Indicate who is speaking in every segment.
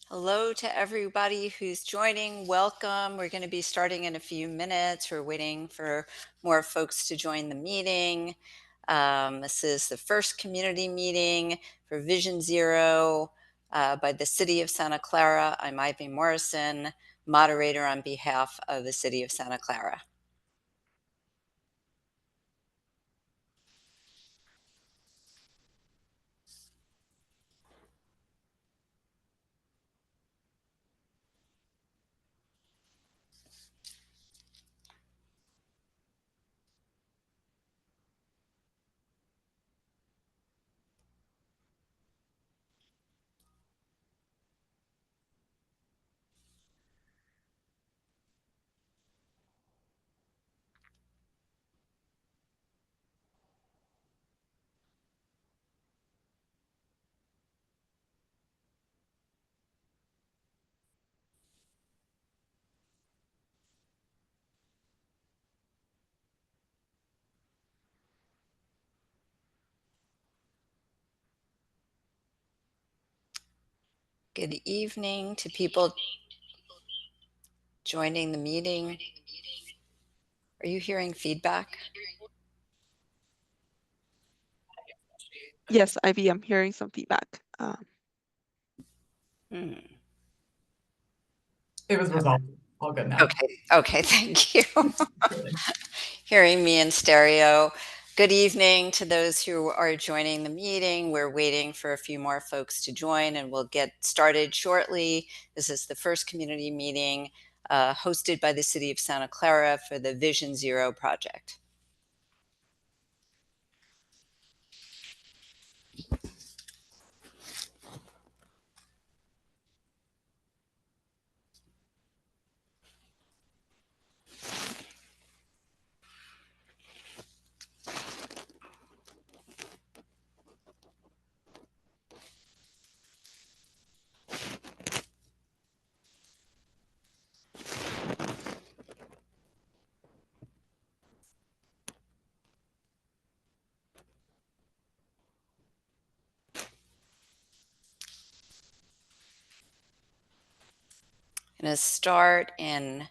Speaker 1: Hello to everybody who's joining. Welcome. We're going to be starting in a few minutes. We're waiting for more folks to join the meeting. This is the first community meeting for Vision Zero by the City of Santa Clara. I'm Ivy Morrison, moderator on behalf of the City of Santa Clara. Good evening to people joining the meeting. Are you hearing feedback?
Speaker 2: Yes, Ivy, I'm hearing some feedback.
Speaker 3: It was resolved. All good now.
Speaker 1: Okay, thank you. Hearing me in stereo. Good evening to those who are joining the meeting. We're waiting for a few more folks to join and we'll get started shortly. This is the first community meeting hosted by the City of Santa Clara for the Vision Zero project. I'm going to start in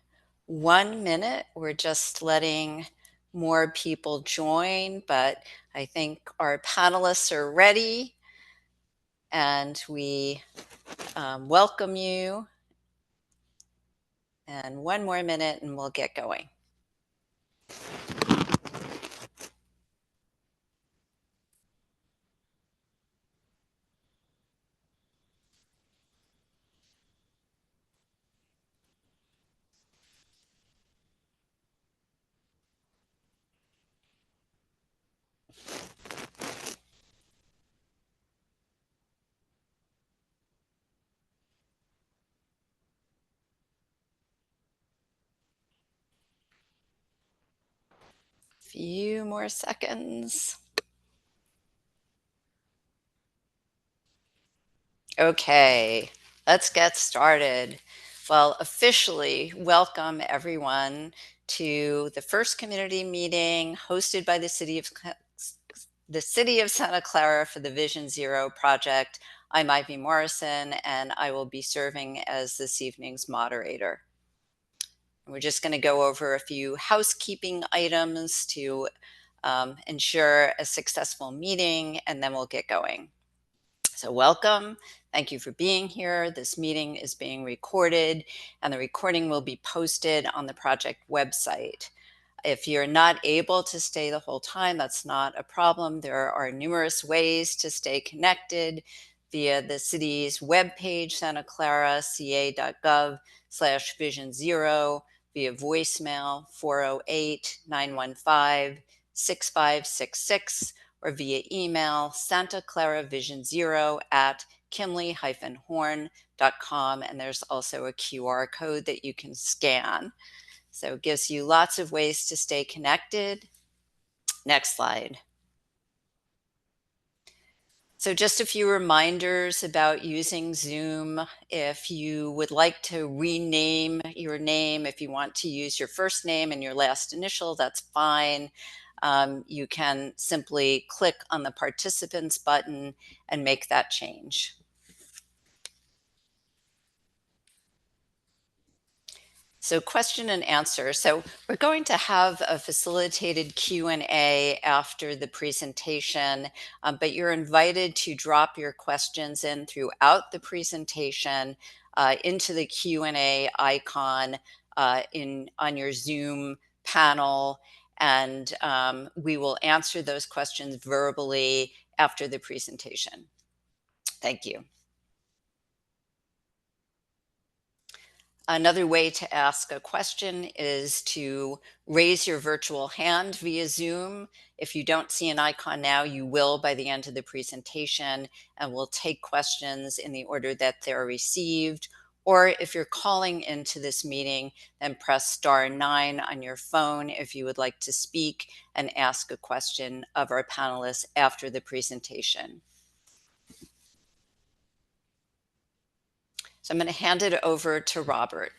Speaker 1: 1 minute. We're just letting more people join, but I think our panelists are ready and we welcome you. And 1 more minute and we'll get going. Few more seconds. Okay, let's get started. Well, officially welcome everyone to the first community meeting hosted by the City of Santa Clara for the Vision Zero project. I'm Ivy Morrison and I will be serving as this evening's moderator. We're just going to go over a few housekeeping items to ensure a successful meeting, and then we'll get going. So welcome. Thank you for being here. This meeting is being recorded, and the recording will be posted on the project website. If you're not able to stay the whole time, that's not a problem. There are numerous ways to stay connected via the city's webpage, santaclaraca.gov/vision0, via voicemail 408-915-6566, or via email santaclaravision0@kimley-horn.com. And there's also a QR code that you can scan. So it gives you lots of ways to stay connected. Next slide. So just a few reminders about using Zoom. If you would like to rename your name, if you want to use your first name and your last initial, that's fine. You can simply click on the participants button and make that change. So question and answer. So we're going to have a facilitated Q&A after the presentation, but you're invited to drop your questions in throughout the presentation into the Q&A icon on your Zoom panel, and we will answer those questions verbally after the presentation. Thank you. Another way to ask a question is to raise your virtual hand via Zoom. If you don't see an icon now, you will by the end of the presentation, and we'll take questions in the order that they're received. Or if you're calling into this meeting, then press *9 on your phone if you would like to speak and ask a question of our panelists after the presentation. So I'm going to hand it over to Robert.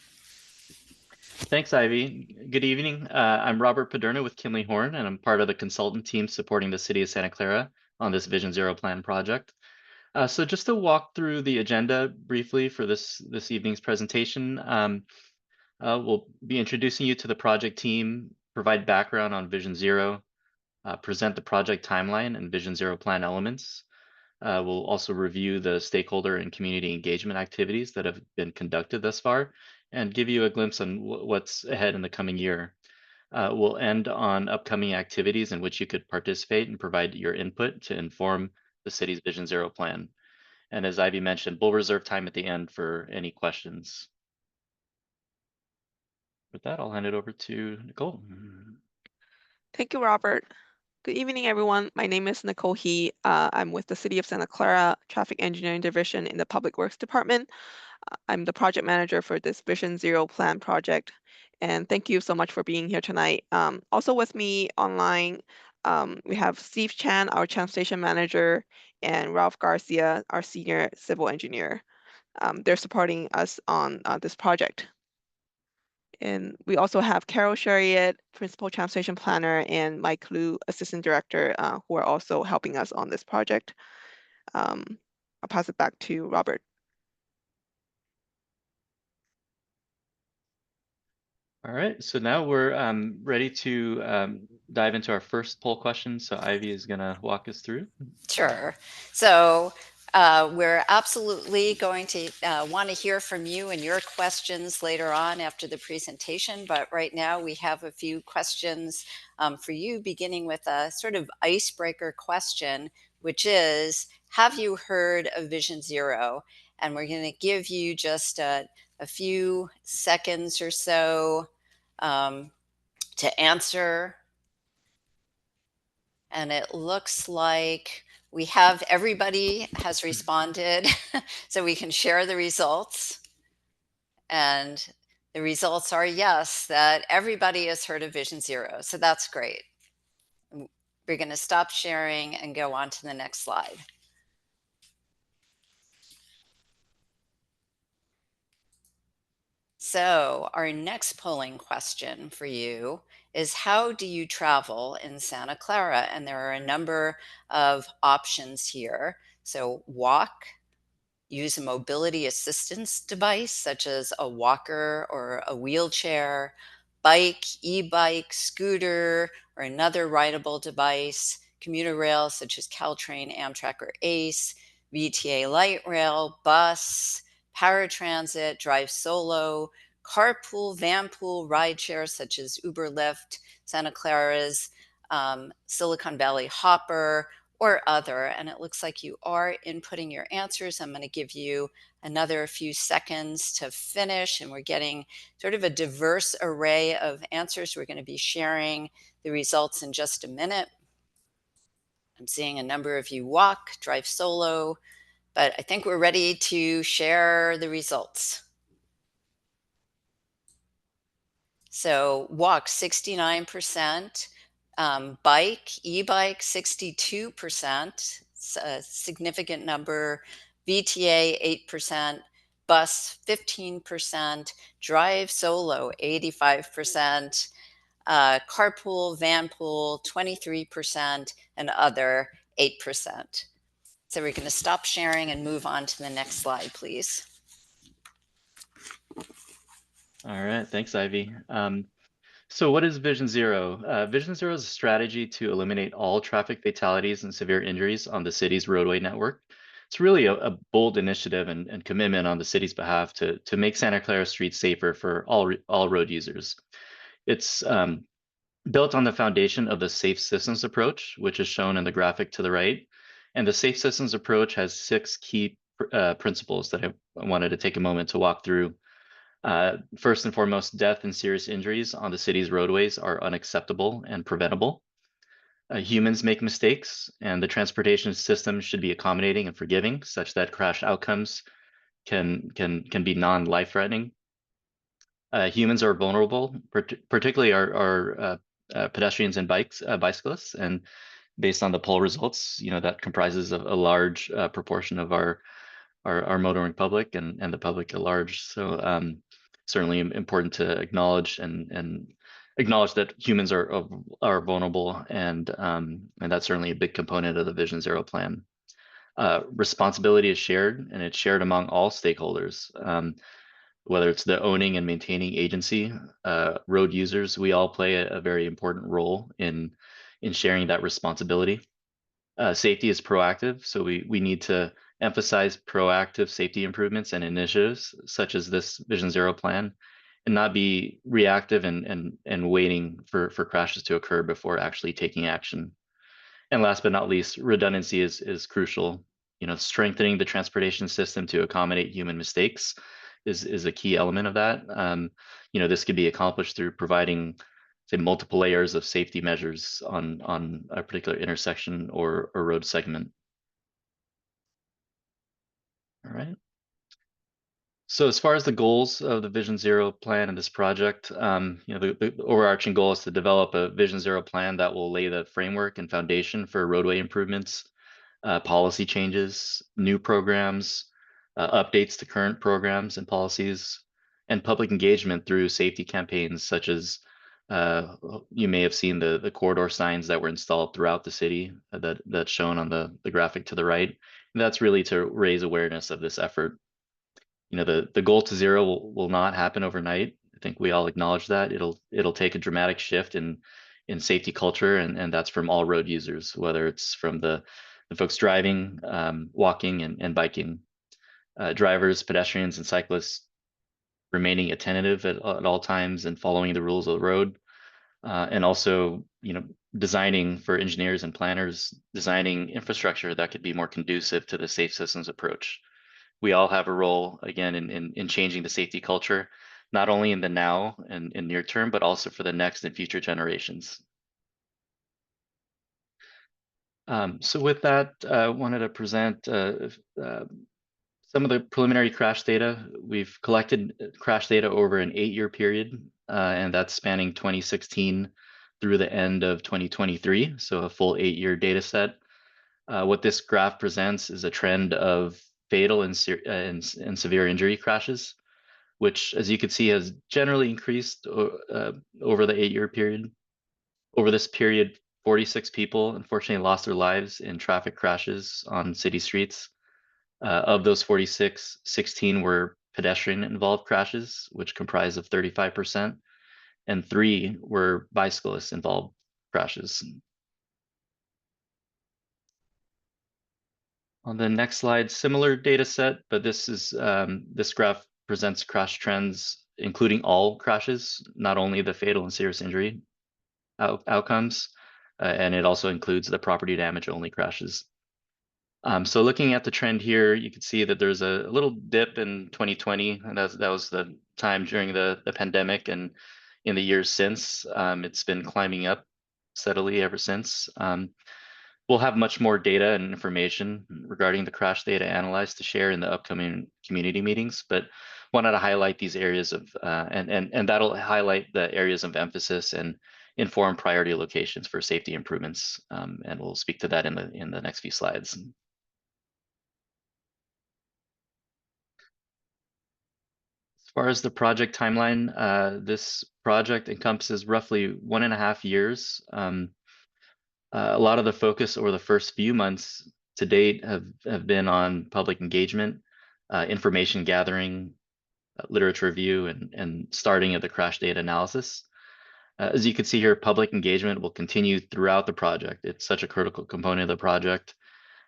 Speaker 4: Thanks, Ivy. Good evening. I'm Robert Paderna with Kinley Horn, and I'm part of the consultant team supporting the City of Santa Clara on this Vision Zero plan project. So just to walk through the agenda briefly for this evening's presentation, we'll be introducing you to the project team, provide background on Vision Zero, present the project timeline and Vision Zero plan elements. We'll also review the stakeholder and community engagement activities that have been conducted thus far and give you a glimpse on what's ahead in the coming year. We'll end on upcoming activities in which you could participate and provide your input to inform the city's Vision Zero plan. And as Ivy mentioned, we'll reserve time at the end for any questions. With that, I'll hand it over to Nicole.
Speaker 2: Thank you, Robert. Good evening, everyone. My name is Nicole He. I'm with the City of Santa Clara Traffic Engineering Division in the Public Works Department. I'm the project manager for this Vision Zero plan project. And thank you so much for being here tonight. Also with me online, we have Steve Chan, our Chan Station manager, and Ralph Garcia, our senior civil engineer. They're supporting us on this project. And we also have Carol Chariot, Principal Tram Station Planner, and Mike Liu, Assistant Director, who are also helping us on this project. I'll pass it back to Robert.
Speaker 4: All right, so now we're ready to dive into our first poll question. So Ivy is going to walk us through.
Speaker 1: Sure. So we're absolutely going to want to hear from you and your questions later on after the presentation. But right now we have a few questions for you, beginning with a sort of icebreaker question, which is, have you heard of Vision Zero? And we're going to give you just a few seconds or so to answer. And it looks like everybody has responded, so we can share the results. And the results are yes, that everybody has heard of Vision Zero. So that's great. We're going to stop sharing and go on to the next slide. So our next polling question for you is, how do you travel in Santa Clara? And there are a number of options here. So walk, use a mobility assistance device such as a walker or a wheelchair, bike, e-bike, scooter, or another rideable device, commuter rail such as Caltrain, Amtrak, or ACE, VTA light rail, bus, paratransit, drive solo, carpool, vanpool, rideshare such as Uber, Lyft, Santa Clara's Silicon Valley Hopper, or other. And it looks like you are inputting your answers. I'm going to give you another few seconds to finish, and we're getting sort of a diverse array of answers. We're going to be sharing the results in just a minute. I'm seeing a number of you walk, drive solo, but I think we're ready to share the results. So walk 69%, bike, e-bike 62%, a significant number, VTA 8%, bus 15%, drive solo 85%, carpool, vanpool 23%, and other 8%. So we're going to stop sharing and move on to the next slide, please.
Speaker 4: All right, thanks, Ivy. So what is Vision Zero? Vision Zero is a strategy to eliminate all traffic fatalities and severe injuries on the city's roadway network. It's really a bold initiative and commitment on the city's behalf to make Santa Clara streets safer for all road users. It's built on the foundation of the Safe Systems approach, which is shown in the graphic to the right. And the Safe Systems approach has 6 key principles that I wanted to take a moment to walk through. First and foremost, death and serious injuries on the city's roadways are unacceptable and preventable. Humans make mistakes, and the transportation system should be accommodating and forgiving, such that crash outcomes can be non-life-threatening. Humans are vulnerable, particularly our pedestrians and bicyclists, and based on the poll results, that comprises a large proportion of our motoring public and the public at large. So certainly important to acknowledge and acknowledge that humans are vulnerable, and that's certainly a big component of the Vision Zero plan. Responsibility is shared, and it's shared among all stakeholders. Whether it's the owning and maintaining agency, road users, we all play a very important role in sharing that responsibility. Safety is proactive, so we need to emphasize proactive safety improvements and initiatives such as this Vision Zero plan, and not be reactive and waiting for crashes to occur before actually taking action. And last but not least, redundancy is crucial. Strengthening the transportation system to accommodate human mistakes is a key element of that. This could be accomplished through providing, say, multiple layers of safety measures on a particular intersection or road segment. All right. So as far as the goals of the Vision Zero plan and this project, the overarching goal is to develop a Vision Zero plan that will lay the framework and foundation for roadway improvements, policy changes, new programs, updates to current programs and policies, and public engagement through safety campaigns such as you may have seen the corridor signs that were installed throughout the city that's shown on the graphic to the right. And that's really to raise awareness of this effort. The goal to zero will not happen overnight. I think we all acknowledge that. It'll take a dramatic shift in safety culture, and that's from all road users, whether it's from the folks driving, walking, and biking. Drivers, pedestrians, and cyclists remaining attentive at all times and following the rules of the road. And also, designing for engineers and planners, designing infrastructure that could be more conducive to the Safe Systems approach. We all have a role, again, in changing the safety culture, not only in the now and in near term, but also for the next and future generations. So with that, I wanted to present some of the preliminary crash data. We've collected crash data over an 8-year period, and that's spanning 2016 through the end of 2023, so a full 8-year data set. What this graph presents is a trend of fatal and severe injury crashes, which, as you can see, has generally increased over the 8-year period. Over this period, 46 people unfortunately lost their lives in traffic crashes on city streets. Of those 46, 16 were pedestrian-involved crashes, which comprise of 35%, and 3 were bicyclist-involved crashes. On the next slide, similar data set, but this graph presents crash trends, including all crashes, not only the fatal and serious injury outcomes, and it also includes the property damage only crashes. So looking at the trend here, you can see that there's a little dip in 2020, and that was the time during the pandemic, and in the years since, it's been climbing up steadily ever since. We'll have much more data and information regarding the crash data analyzed to share in the upcoming community meetings, but wanted to highlight these areas of, and that'll highlight the areas of emphasis and inform priority locations for safety improvements. And we'll speak to that in the next few slides. As far as the project timeline, this project encompasses roughly 1.5 years. A lot of the focus over the first few months to date have been on public engagement, information gathering, literature review, and starting of the crash data analysis. As you can see here, public engagement will continue throughout the project. It's such a critical component of the project,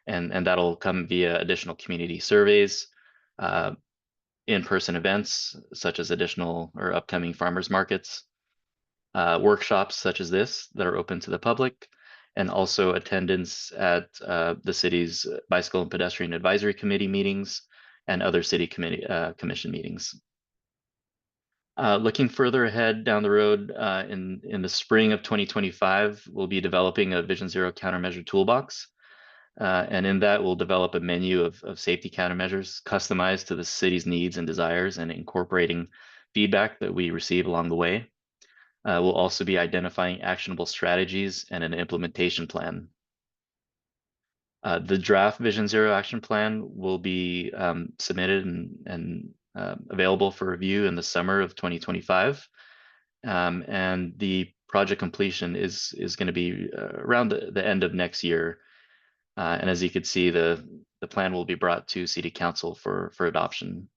Speaker 4: and that'll come via additional community surveys, in-person events such as additional or upcoming farmers markets, workshops such as this that are open to the public, and also attendance at the city's Bicycle and Pedestrian Advisory Committee meetings and other city commission meetings. Looking further ahead down the road, in the spring of 2025, we'll be developing a Vision Zero countermeasure toolbox. And in that, we'll develop a menu of safety countermeasures customized to the city's needs and desires and incorporating feedback that we receive along the way. We'll also be identifying actionable strategies and an implementation plan. The draft Vision Zero action plan will be submitted and available for review in the summer of 2025. And the project completion is going to be around the end of next year. And as you can see, the plan will be brought to City Council for adoption.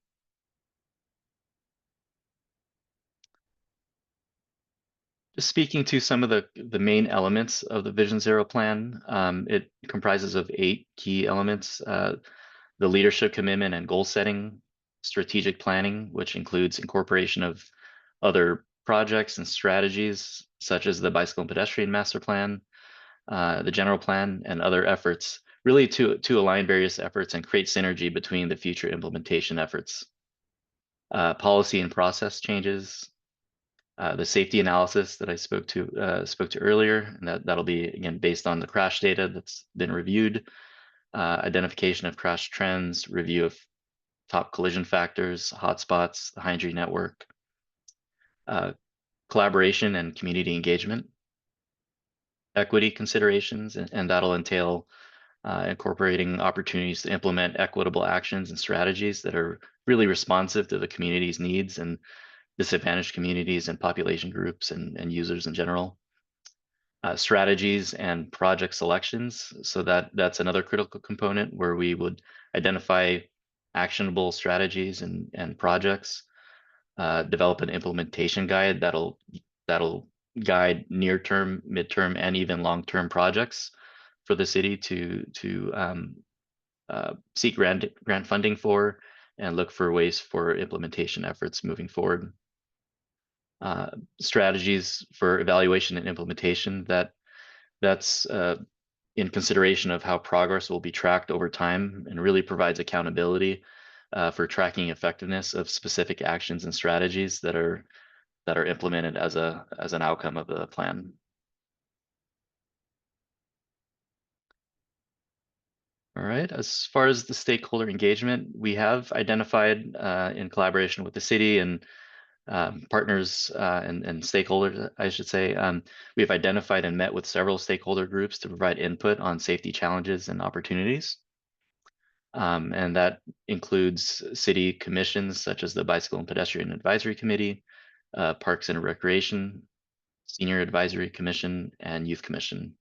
Speaker 4: Just speaking to some of the main elements of the Vision Zero plan, it comprises of 8 key elements: the leadership commitment and goal setting, strategic planning, which includes incorporation of other projects and strategies, such as the Bicycle and Pedestrian Master Plan, the general plan, and other efforts, really to align various efforts and create synergy between the future implementation efforts. Policy and process changes, the safety analysis that I spoke to earlier, and that'll be again based on the crash data that's been reviewed, identification of crash trends, review of top collision factors, hotspots, the Hindrey network, collaboration and community engagement, equity considerations, and that'll entail incorporating opportunities to implement equitable actions and strategies that are really responsive to the community's needs and disadvantaged communities and population groups and users in general. Strategies and project selections. So that's another critical component where we would identify actionable strategies and projects, develop an implementation guide that'll guide near-term, mid-term, and even long-term projects for the city to seek grant funding for and look for ways for implementation efforts moving forward. Strategies for evaluation and implementation that's in consideration of how progress will be tracked over time and really provides accountability for tracking effectiveness of specific actions and strategies that are implemented as an outcome of the plan. All right, as far as the stakeholder engagement, we have identified in collaboration with the city and partners and stakeholders, I should say, we've identified and met with several stakeholder groups to provide input on safety challenges and opportunities. And that includes city commissions such as the Bicycle and Pedestrian Advisory Committee, Parks and Recreation, Senior Advisory Commission, and Youth Commission.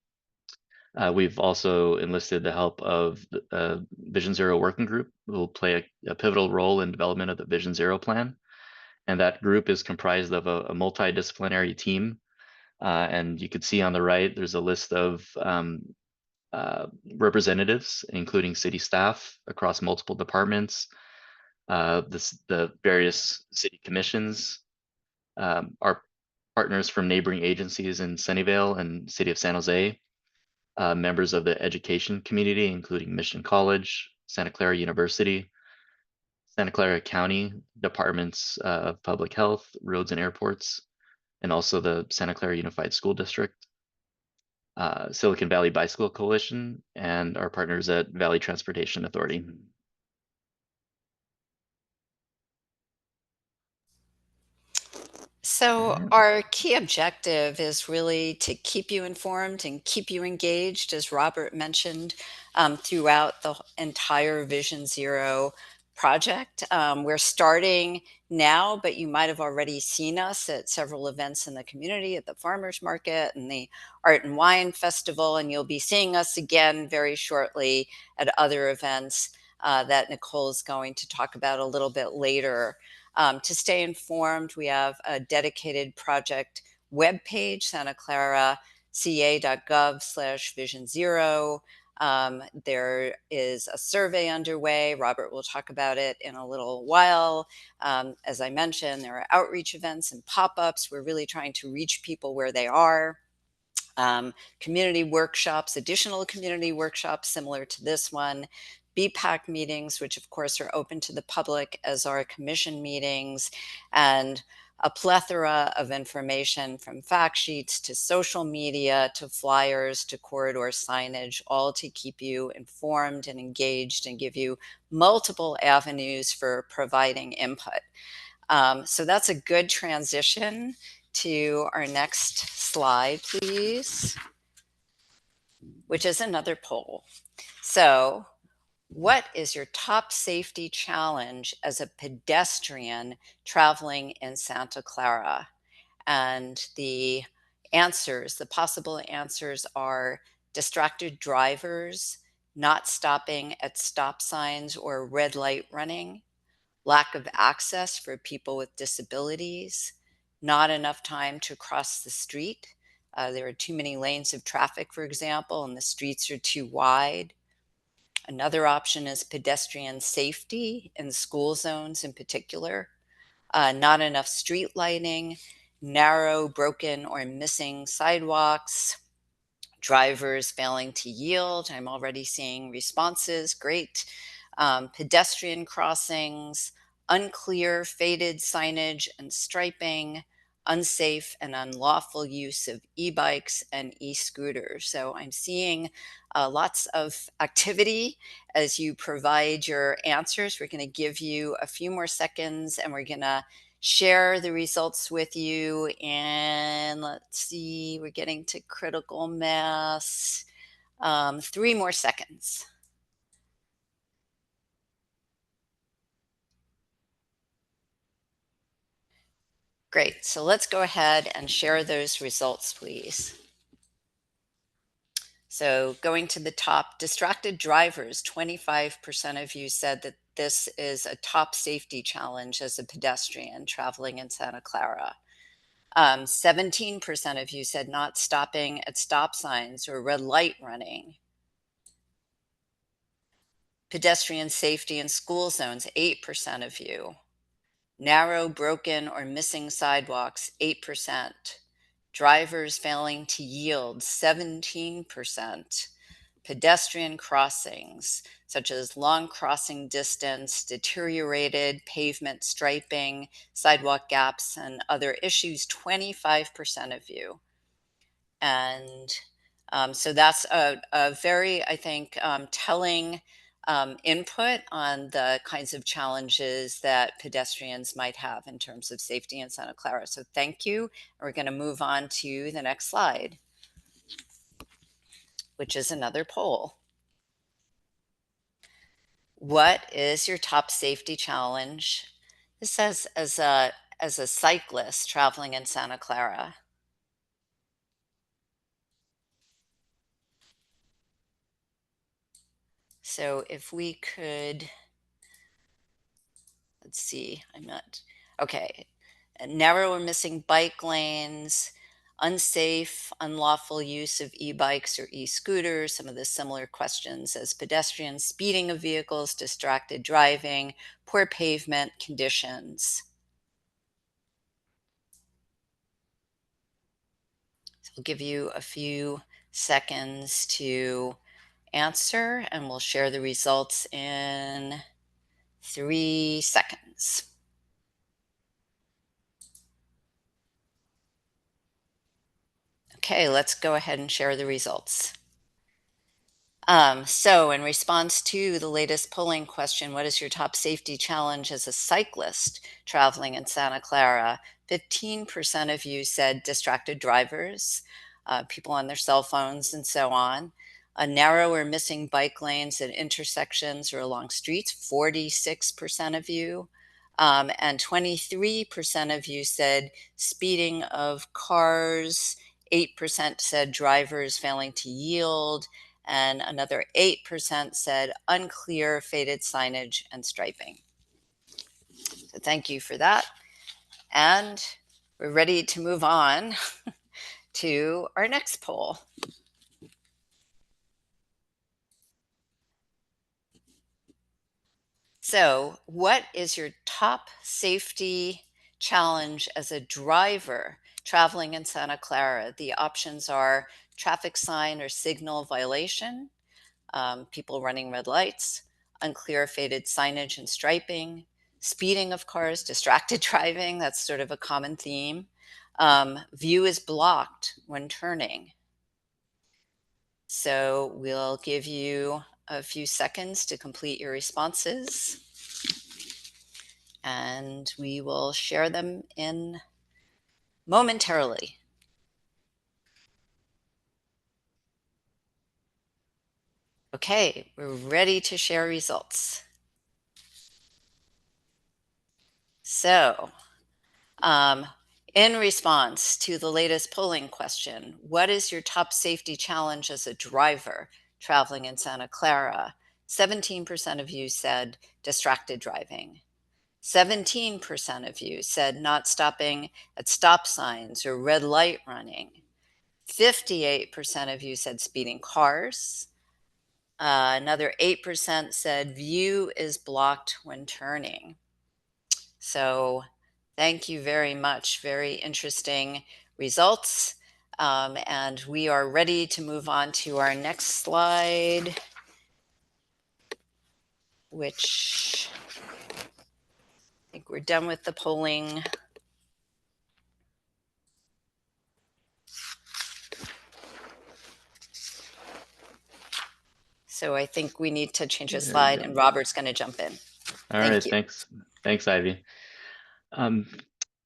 Speaker 4: We've also enlisted the help of the Vision Zero Working Group, who will play a pivotal role in development of the Vision Zero plan. And that group is comprised of a multidisciplinary team. And you can see on the right, there's a list of representatives, including city staff across multiple departments, the various city commissions, our partners from neighboring agencies in Sunnyvale and City of San Jose, members of the education community, including Mission College, Santa Clara University, Santa Clara County Departments of Public Health, Roads and Airports, and also the Santa Clara Unified School District, Silicon Valley Bicycle Coalition, and our partners at Valley Transportation Authority.
Speaker 1: So our key objective is really to keep you informed and keep you engaged, as Robert mentioned, throughout the entire Vision Zero project. We're starting now, but you might have already seen us at several events in the community, at the Farmers Market and the Art and Wine Festival, and you'll be seeing us again very shortly at other events that Nicole is going to talk about a little bit later. To stay informed, we have a dedicated project webpage, santaclaraca.gov/Vision Zero. There is a survey underway. Robert will talk about it in a little while. As I mentioned, there are outreach events and pop-ups. We're really trying to reach people where they are. Community workshops, additional community workshops similar to this one, BPAC meetings, which of course are open to the public, as are commission meetings, and a plethora of information from fact sheets to social media to flyers to corridor signage, all to keep you informed and engaged and give you multiple avenues for providing input. So that's a good transition to our next slide, please, which is another poll. So, what is your top safety challenge as a pedestrian traveling in Santa Clara? And the answers, the possible answers are distracted drivers, not stopping at stop signs or red light running, lack of access for people with disabilities, not enough time to cross the street. There are too many lanes of traffic, for example, and the streets are too wide. Another option is pedestrian safety in school zones in particular. Not enough street lighting, narrow, broken, or missing sidewalks, drivers failing to yield. I'm already seeing responses. Great. Pedestrian crossings, unclear, faded signage and striping, unsafe and unlawful use of e-bikes and e-scooters. So I'm seeing lots of activity as you provide your answers. We're going to give you a few more seconds and we're going to share the results with you. And let's see, we're getting to critical mass. 3 more seconds. Great, so let's go ahead and share those results, please. So going to the top, distracted drivers, 25% of you said that this is a top safety challenge as a pedestrian traveling in Santa Clara. 17% of you said not stopping at stop signs or red light running. Pedestrian safety in school zones, 8% of you. Narrow, broken, or missing sidewalks, 8%. Drivers failing to yield, 17%. Pedestrian crossings, such as long crossing distance, deteriorated pavement striping, sidewalk gaps, and other issues, 25% of you. And so that's a very, I think, telling input on the kinds of challenges that pedestrians might have in terms of safety in Santa Clara. So thank you. We're going to move on to the next slide, which is another poll. What is your top safety challenge? This says as a cyclist traveling in Santa Clara. So if we could, let's see, okay. Narrow or missing bike lanes, unsafe, unlawful use of e-bikes or e-scooters, some of the similar questions as pedestrians, speeding of vehicles, distracted driving, poor pavement conditions. So I'll give you a few seconds to answer and we'll share the results in 3 seconds. Okay, let's go ahead and share the results. So in response to the latest polling question, what is your top safety challenge as a cyclist traveling in Santa Clara? 15% of you said distracted drivers, people on their cell phones and so on. Narrow or missing bike lanes at intersections or along streets, 46% of you. And 23% of you said speeding of cars, 8% said drivers failing to yield, and another 8% said unclear, faded signage and striping. So So thank you for that. And we're ready to move on to our next poll. So, what is your top safety challenge as a driver traveling in Santa Clara? The options are traffic sign or signal violation, people running red lights, unclear faded signage and striping, speeding of cars, distracted driving, that's sort of a common theme. View is blocked when turning. So we'll give you a few seconds to complete your responses, and we will share them in momentarily. Okay, we're ready to share results. So, in response to the latest polling question, what is your top safety challenge as a driver traveling in Santa Clara? 17% of you said distracted driving. 17% of you said not stopping at stop signs or red light running. 58% of you said speeding cars. Another 8% said view is blocked when turning. So thank you very much. Very interesting results. And we are ready to move on to our next slide, which I think we're done with the polling. So I think we need to change a slide, and Robert's going to jump in.
Speaker 4: All right, thanks. Thanks, Ivy.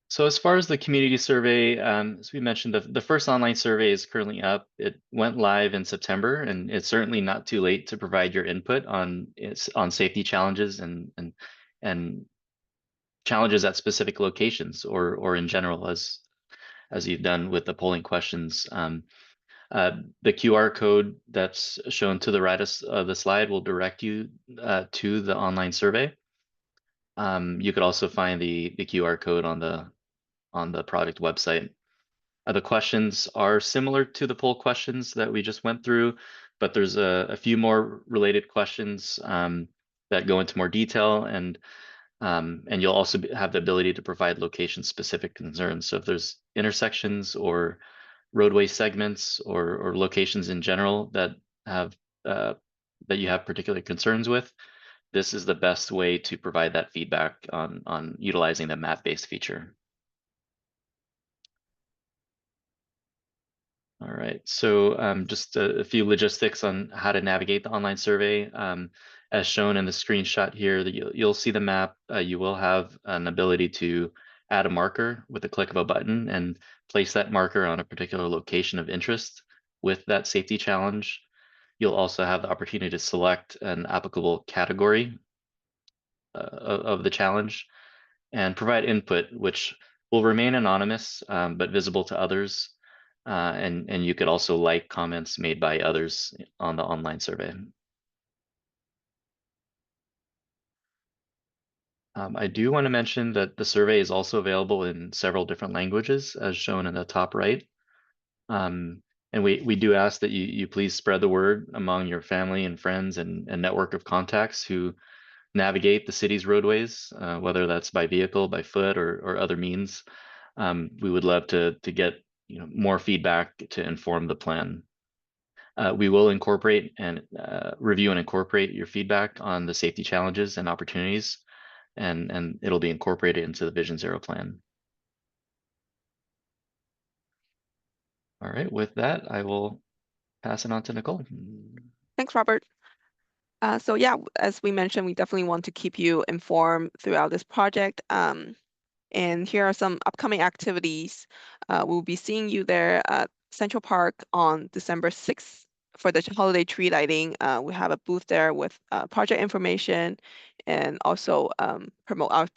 Speaker 4: So as far as the community survey, as we mentioned, the first online survey is currently up. It went live in September, and it's certainly not too late to provide your input on safety challenges and challenges at specific locations or in general, as you've done with the polling questions. The QR code that's shown to the right of the slide will direct you to the online survey. You could also find the QR code on the project website. The questions are similar to the poll questions that we just went through, but there's a few more related questions that go into more detail, and you'll also have the ability to provide location-specific concerns. So if there's intersections or roadway segments or locations in general that you have particular concerns with, this is the best way to provide that feedback on utilizing the map-based feature. All right, so just a few logistics on how to navigate the online survey. As shown in the screenshot here, you'll see the map. You will have an ability to add a marker with a click of a button and place that marker on a particular location of interest with that safety challenge. You'll also have the opportunity to select an applicable category of the challenge and provide input, which will remain anonymous but visible to others. And you could also like comments made by others on the online survey. I do want to mention that the survey is also available in several different languages, as shown in the top right. And we do ask that you please spread the word among your family and friends and network of contacts who navigate the city's roadways, whether that's by vehicle, by foot, or other means. We would love to get more feedback to inform the plan. We will incorporate and review and incorporate your feedback on the safety challenges and opportunities, and it'll be incorporated into the Vision Zero plan. All right, with that, I will pass it on to Nicole.
Speaker 2: Thanks, Robert. So yeah, as we mentioned, we definitely want to keep you informed throughout this project. And here are some upcoming activities. We'll be seeing you there at Central Park on December 6th for the holiday tree lighting. We have a booth there with project information and also promote our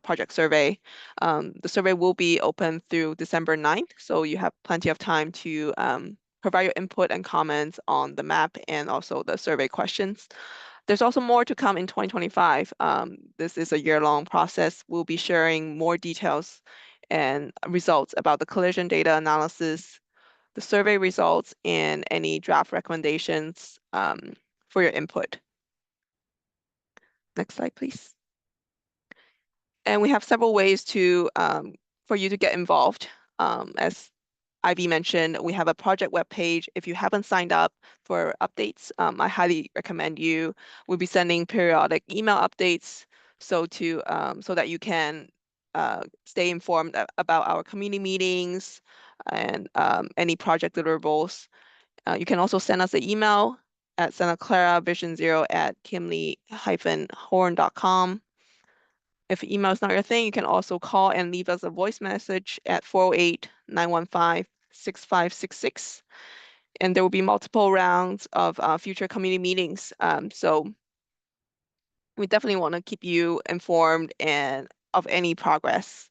Speaker 2: project survey. The survey will be open through December 9th, so you have plenty of time to provide your input and comments on the map and also the survey questions. There's also more to come in 2025. This is a year-long process. We'll be sharing more details and results about the collision data analysis, the survey results, and any draft recommendations for your input. Next slide, please. And we have several ways to for you to get involved. As Ivy mentioned, we have a project webpage. If you haven't signed up for updates, I highly recommend you. We'll be sending periodic email updates so that you can stay informed about our community meetings and any project deliverables. You can also send us an email at Santa Clara vision0@kimley-horn.com. If email is not your thing, you can also call and leave us a voice message at 408-915-6566. And there will be multiple rounds of future community meetings. So we definitely want to keep you informed and of any progress.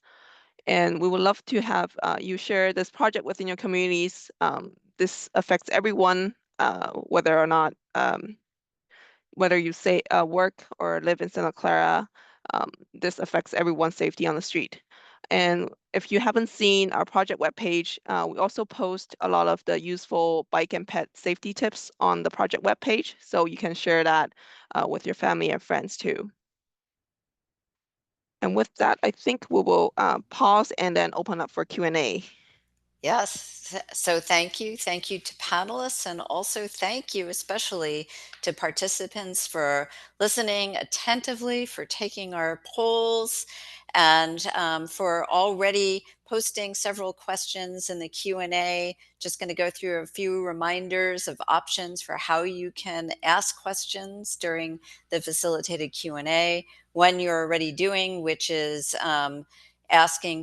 Speaker 2: And we would love to have you share this project within your communities. This affects everyone, whether or not whether you say work or live in Santa Clara. This affects everyone's safety on the street. And if you haven't seen our project webpage, we also post a lot of the useful bike and pet safety tips on the project webpage, so you can share that with your family and friends too. And with that, I think we will pause and then open up for Q&A.
Speaker 1: Yes, so thank you to panelists, and also thank you especially to participants for listening attentively, for taking our polls, and for already posting several questions in the Q&A. Just going to go through a few reminders of options for how you can ask questions during the facilitated Q&A. One you're already doing, which is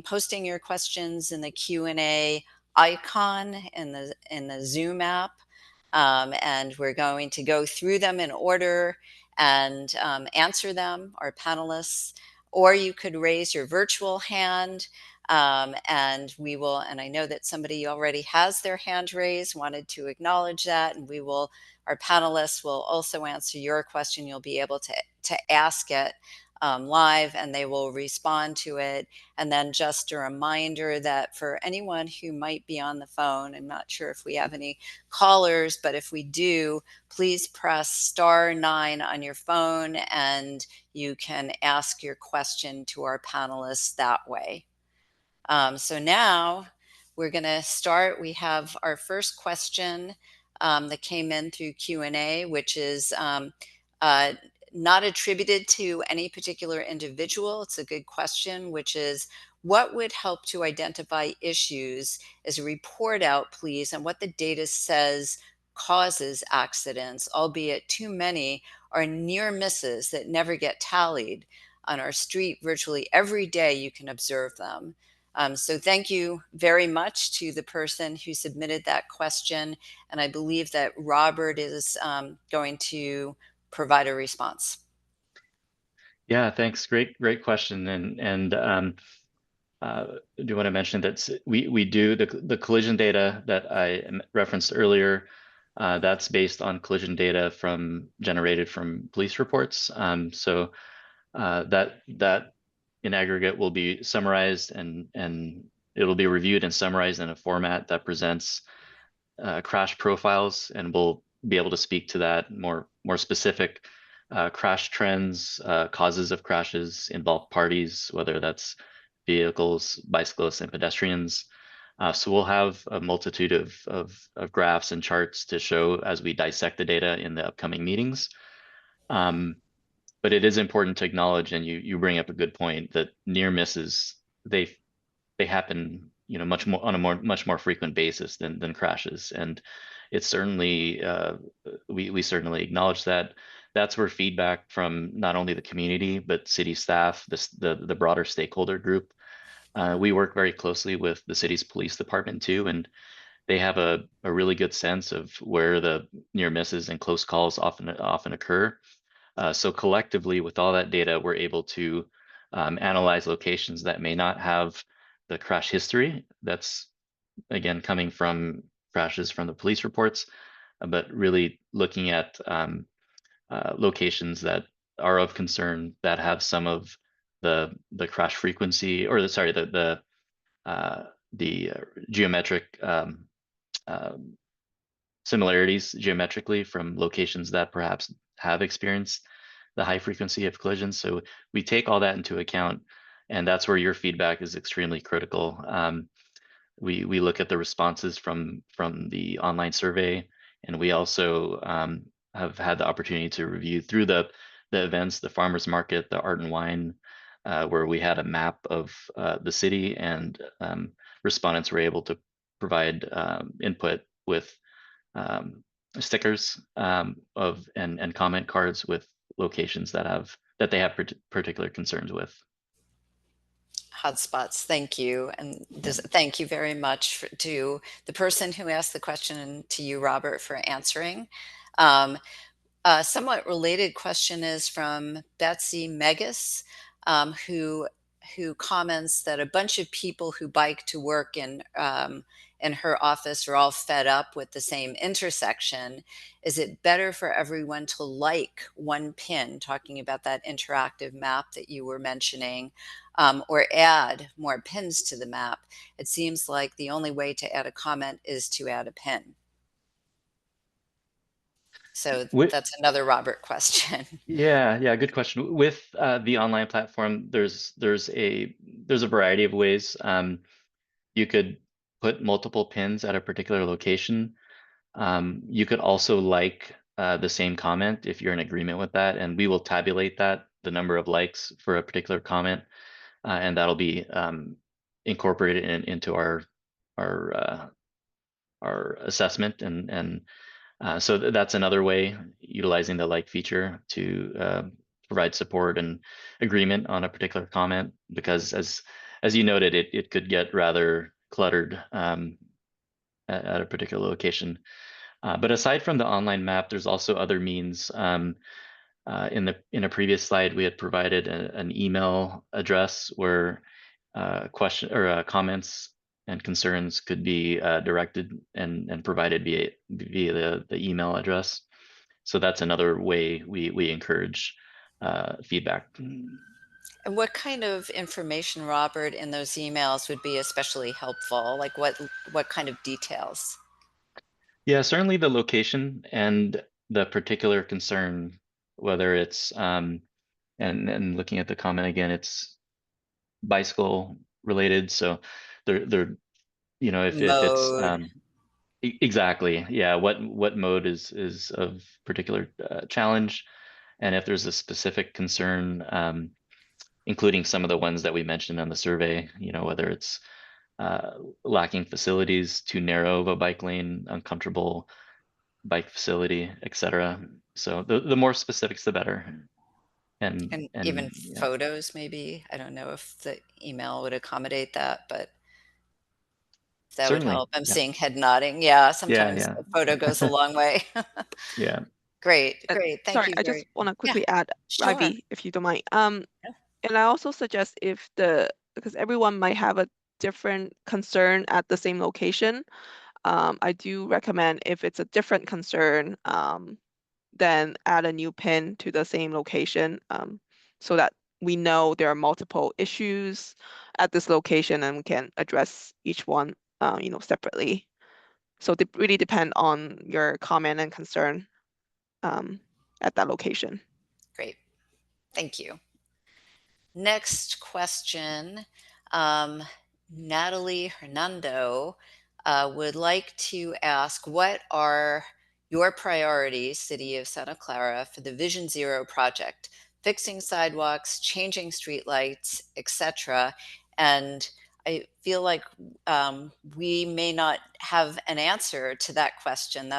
Speaker 1: posting your questions in the Q&A icon in the Zoom app, and we're going to go through them in order and answer them, our panelists. Or you could raise your virtual hand, and we will, and I know that somebody already has their hand raised, wanted to acknowledge that, and our panelists will also answer your question. You'll be able to ask it live, and they will respond to it. And then just a reminder that for anyone who might be on the phone, I'm not sure if we have any callers, but if we do, please press *9 on your phone and you can ask your question to our panelists that way. So now we're going to start. We have our first question that came in through Q&A, which is not attributed to any particular individual. It's a good question, which is, what would help to identify issues as a report out, please, and what the data says causes accidents, albeit too many are near misses that never get tallied on our street. Virtually every day you can observe them. So thank you very much to the person who submitted that question. And I believe that Robert is going to provide a response.
Speaker 4: Yeah, thanks. Great question. And do want to mention that we do the collision data that I referenced earlier. That's based on collision data generated from police reports. So that in aggregate will be summarized and it'll be reviewed and summarized in a format that presents crash profiles, and we'll be able to speak to that more specific crash trends, causes of crashes, involved parties, whether that's vehicles, bicyclists, and pedestrians. So we'll have a multitude of graphs and charts to show as we dissect the data in the upcoming meetings. But it is important to acknowledge, and you bring up a good point, that near misses, they happen, much more frequent basis than crashes. And it's certainly we certainly acknowledge that. That's where feedback from not only the community but city staff, the broader stakeholder group. We work very closely with the city's police department too, and they have a really good sense of where the near misses and close calls often occur. So collectively, with all that data, we're able to analyze locations that may not have the crash history. That's, again, coming from crashes from the police reports, but really looking at locations that are of concern that have some of the crash frequency, or the geometric similarities geometrically from locations that perhaps have experienced the high frequency of collisions. So we take all that into account, and that's where your feedback is extremely critical. We look at the responses from the online survey, and we also have had the opportunity to review through the events, the farmers market, the art and wine, where we had a map of the city, and respondents were able to provide input with stickers of and comment cards with locations that they have particular concerns with.
Speaker 1: Hotspots, thank you. And thank you very much to the person who asked the question, and to you, Robert, for answering. A somewhat related question is from Betsy Megas, who comments that a bunch of people who bike to work in her office are all fed up with the same intersection. Is it better for everyone to like one pin, talking about that interactive map that you were mentioning, or add more pins to the map? It seems like the only way to add a comment is to add a pin. So that's another Robert question.
Speaker 4: Yeah, good question. With the online platform, there's a variety of ways. You could put multiple pins at a particular location. You could also like the same comment if you're in agreement with that, and we will tabulate that, the number of likes for a particular comment, and that'll be incorporated into our assessment, and so that's another way, utilizing the like feature to provide support and agreement on a particular comment, because as you noted, it could get rather cluttered at a particular location. But aside from the online map, there's also other means. In a previous slide, we had provided an email address where comments and concerns could be directed and provided via the email address. So that's another way we encourage feedback.
Speaker 1: And what kind of information, Robert, in those emails would be especially helpful? Like what kind of details?
Speaker 4: Yeah, certainly the location and the particular concern, whether it's and looking at the comment again, it's bicycle related. So they're if it's exactly, yeah, what mode is of particular challenge, and if there's a specific concern, including some of the ones that we mentioned on the survey, whether it's lacking facilities, too narrow of a bike lane, uncomfortable bike facility, etc. So the more specifics, the better.
Speaker 1: And even photos, maybe. I don't know if the email would accommodate that, but that would help. I'm seeing head nodding. Yeah, sometimes a photo goes a long way.
Speaker 4: Yeah.
Speaker 1: Great. Thank you.
Speaker 2: Sorry, I just want to quickly add,
Speaker 1: Sure.
Speaker 2: Ivy, if you don't mind. And I also suggest because everyone might have a different concern at the same location, I do recommend, if it's a different concern, then add a new pin to the same location, so that we know there are multiple issues at this location and we can address each one separately. So they really depend on your comment and concern at that location.
Speaker 1: Great. Thank you. Next question. Natalie Hernando would like to ask, what are your priorities, City of Santa Clara, for the Vision Zero project? Fixing sidewalks, changing streetlights, etc. And I feel like we may not have an answer to that question.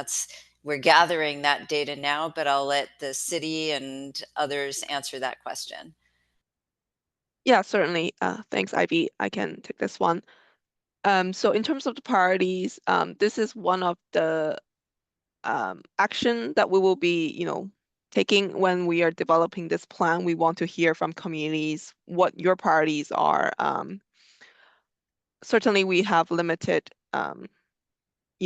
Speaker 1: We're gathering that data now, but I'll let the city and others answer that question.
Speaker 2: Yeah, certainly. Thanks, Ivy. I can take this one. So in terms of the priorities, this is one of the action that we will be, taking when we are developing this plan. We want to hear from communities what your priorities are. Certainly, we have limited,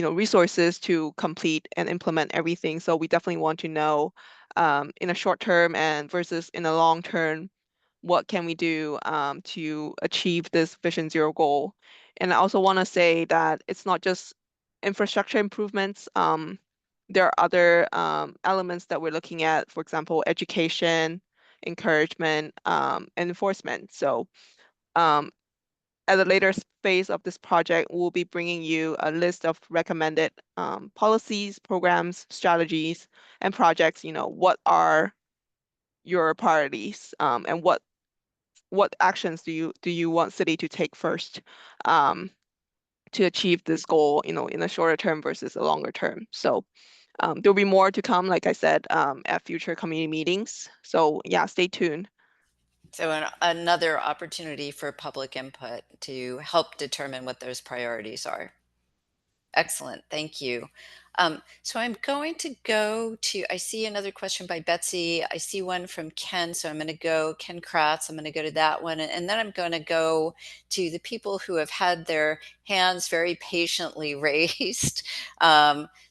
Speaker 2: resources to complete and implement everything. So we definitely want to know in a short term and versus in a long term, what can we do to achieve this Vision Zero goal? And I also want to say that it's not just infrastructure improvements. There are other elements that we're looking at, for example, education, encouragement, and enforcement. So at a later phase of this project, we'll be bringing you a list of recommended policies, programs, strategies, and projects. What are your priorities and what actions do you want city to take first to achieve this goal, in a shorter term versus a longer term. So there'll be more to come, like I said, at future community meetings. So yeah, stay tuned.
Speaker 1: So another opportunity for public input to help determine what those priorities are. Excellent, thank you. So I'm going to go to, I see another question by Betsy. I see one from Ken, so I'm going to go Ken Kratz. I'm going to go to that one, and then I'm going to go to the people who have had their hands very patiently raised.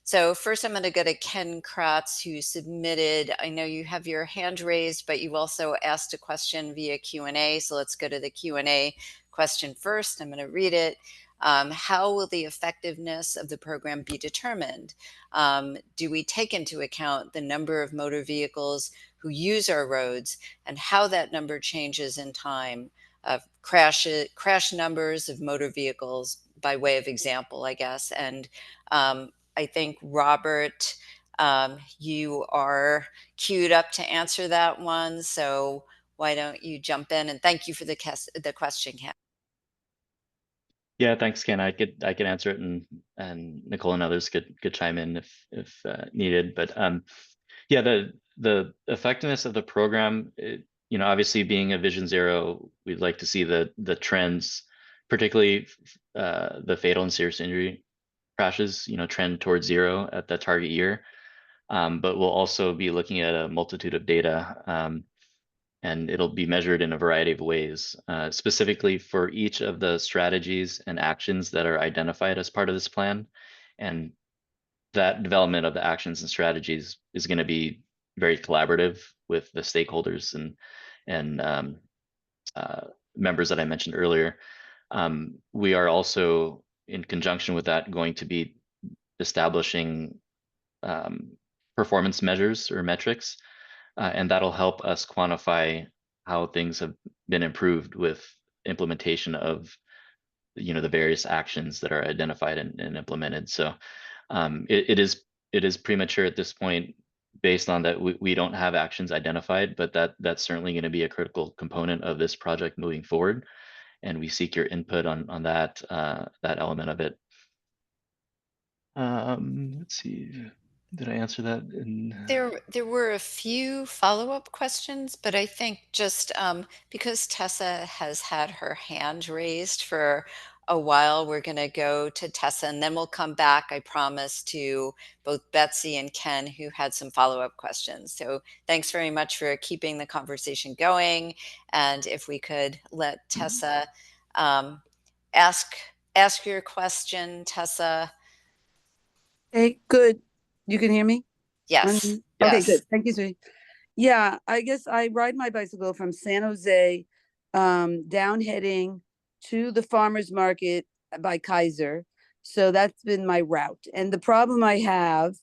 Speaker 1: So first I'm going to go to Ken Kratz, who submitted, I know you have your hand raised, but you also asked a question via Q&A. So let's go to the Q&A question first. I'm going to read it. How will the effectiveness of the program be determined? Do we take into account the number of motor vehicles who use our roads and how that number changes in time? Crash numbers of motor vehicles by way of example, I guess. And I think, Robert, you are queued up to answer that one. So why don't you jump in? And thank you for the question, Ken.
Speaker 4: Yeah, thanks, Ken. I could answer it, and Nicole and others could chime in if needed. But yeah, the effectiveness of the program, obviously being a Vision Zero, we'd like to see the trends, particularly the fatal and serious injury crashes, trend towards zero at the target year. But we'll also be looking at a multitude of data. And it'll be measured in a variety of ways, specifically for each of the strategies and actions that are identified as part of this plan. And that development of the actions and strategies is going to be very collaborative with the stakeholders and members that I mentioned earlier. We are also, in conjunction with that, going to be establishing performance measures or metrics. And that'll help us quantify how things have been improved with implementation of, the various actions that are identified and implemented. So it is premature at this point, based on that we don't have actions identified, but that's certainly going to be a critical component of this project moving forward. And we seek your input on that element of it. Let's see. Did I answer that?
Speaker 1: There were a few follow-up questions, but I think just because Tessa has had her hand raised for a while, we're going to go to Tessa, and then we'll come back, I promise, to both Betsy and Ken, who had some follow-up questions. So thanks very much for keeping the conversation going. And if we could let Tessa ask your question, Tessa.
Speaker 5: Hey, good. You can hear me?
Speaker 1: Yes.
Speaker 5: Okay,
Speaker 1: Yes.
Speaker 5: good. Thank you, sweetie. Yeah, I guess I ride my bicycle from San Jose down heading to the farmer's market by Kaiser. So that's been my route. And the problem I have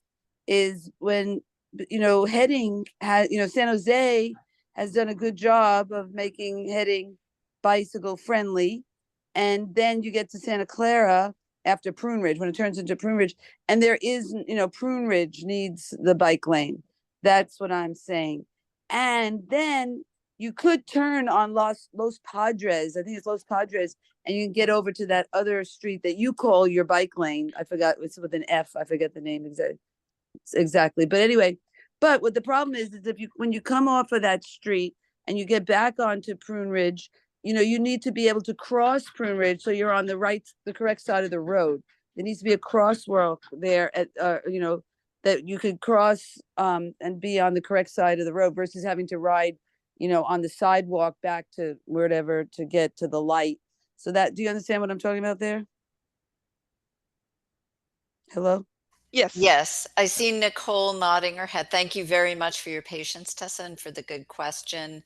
Speaker 5: is when, heading has, San Jose has done a good job of making heading bicycle friendly. And then you get to Santa Clara after Prune Ridge, when it turns into Prune Ridge, and there is, Prune Ridge needs the bike lane. That's what I'm saying. And then you could turn on Los Padres. I think it's Los Padres, and you can get over to that other street that you call your bike lane. I forgot, it's with an F. I forget the name exactly. But anyway, but what the problem is if when you come off of that street and you get back onto Prune Ridge, you need to be able to cross Prune Ridge so you're on the correct side of the road. There needs to be a crosswalk there at, that you could cross and be on the correct side of the road versus having to ride, on the sidewalk back to wherever to get to the light. So do you understand what I'm talking about there? Hello?
Speaker 2: Yes.
Speaker 1: Yes, I see Nicole nodding her head. Thank you very much for your patience, Tessa, and for the good question.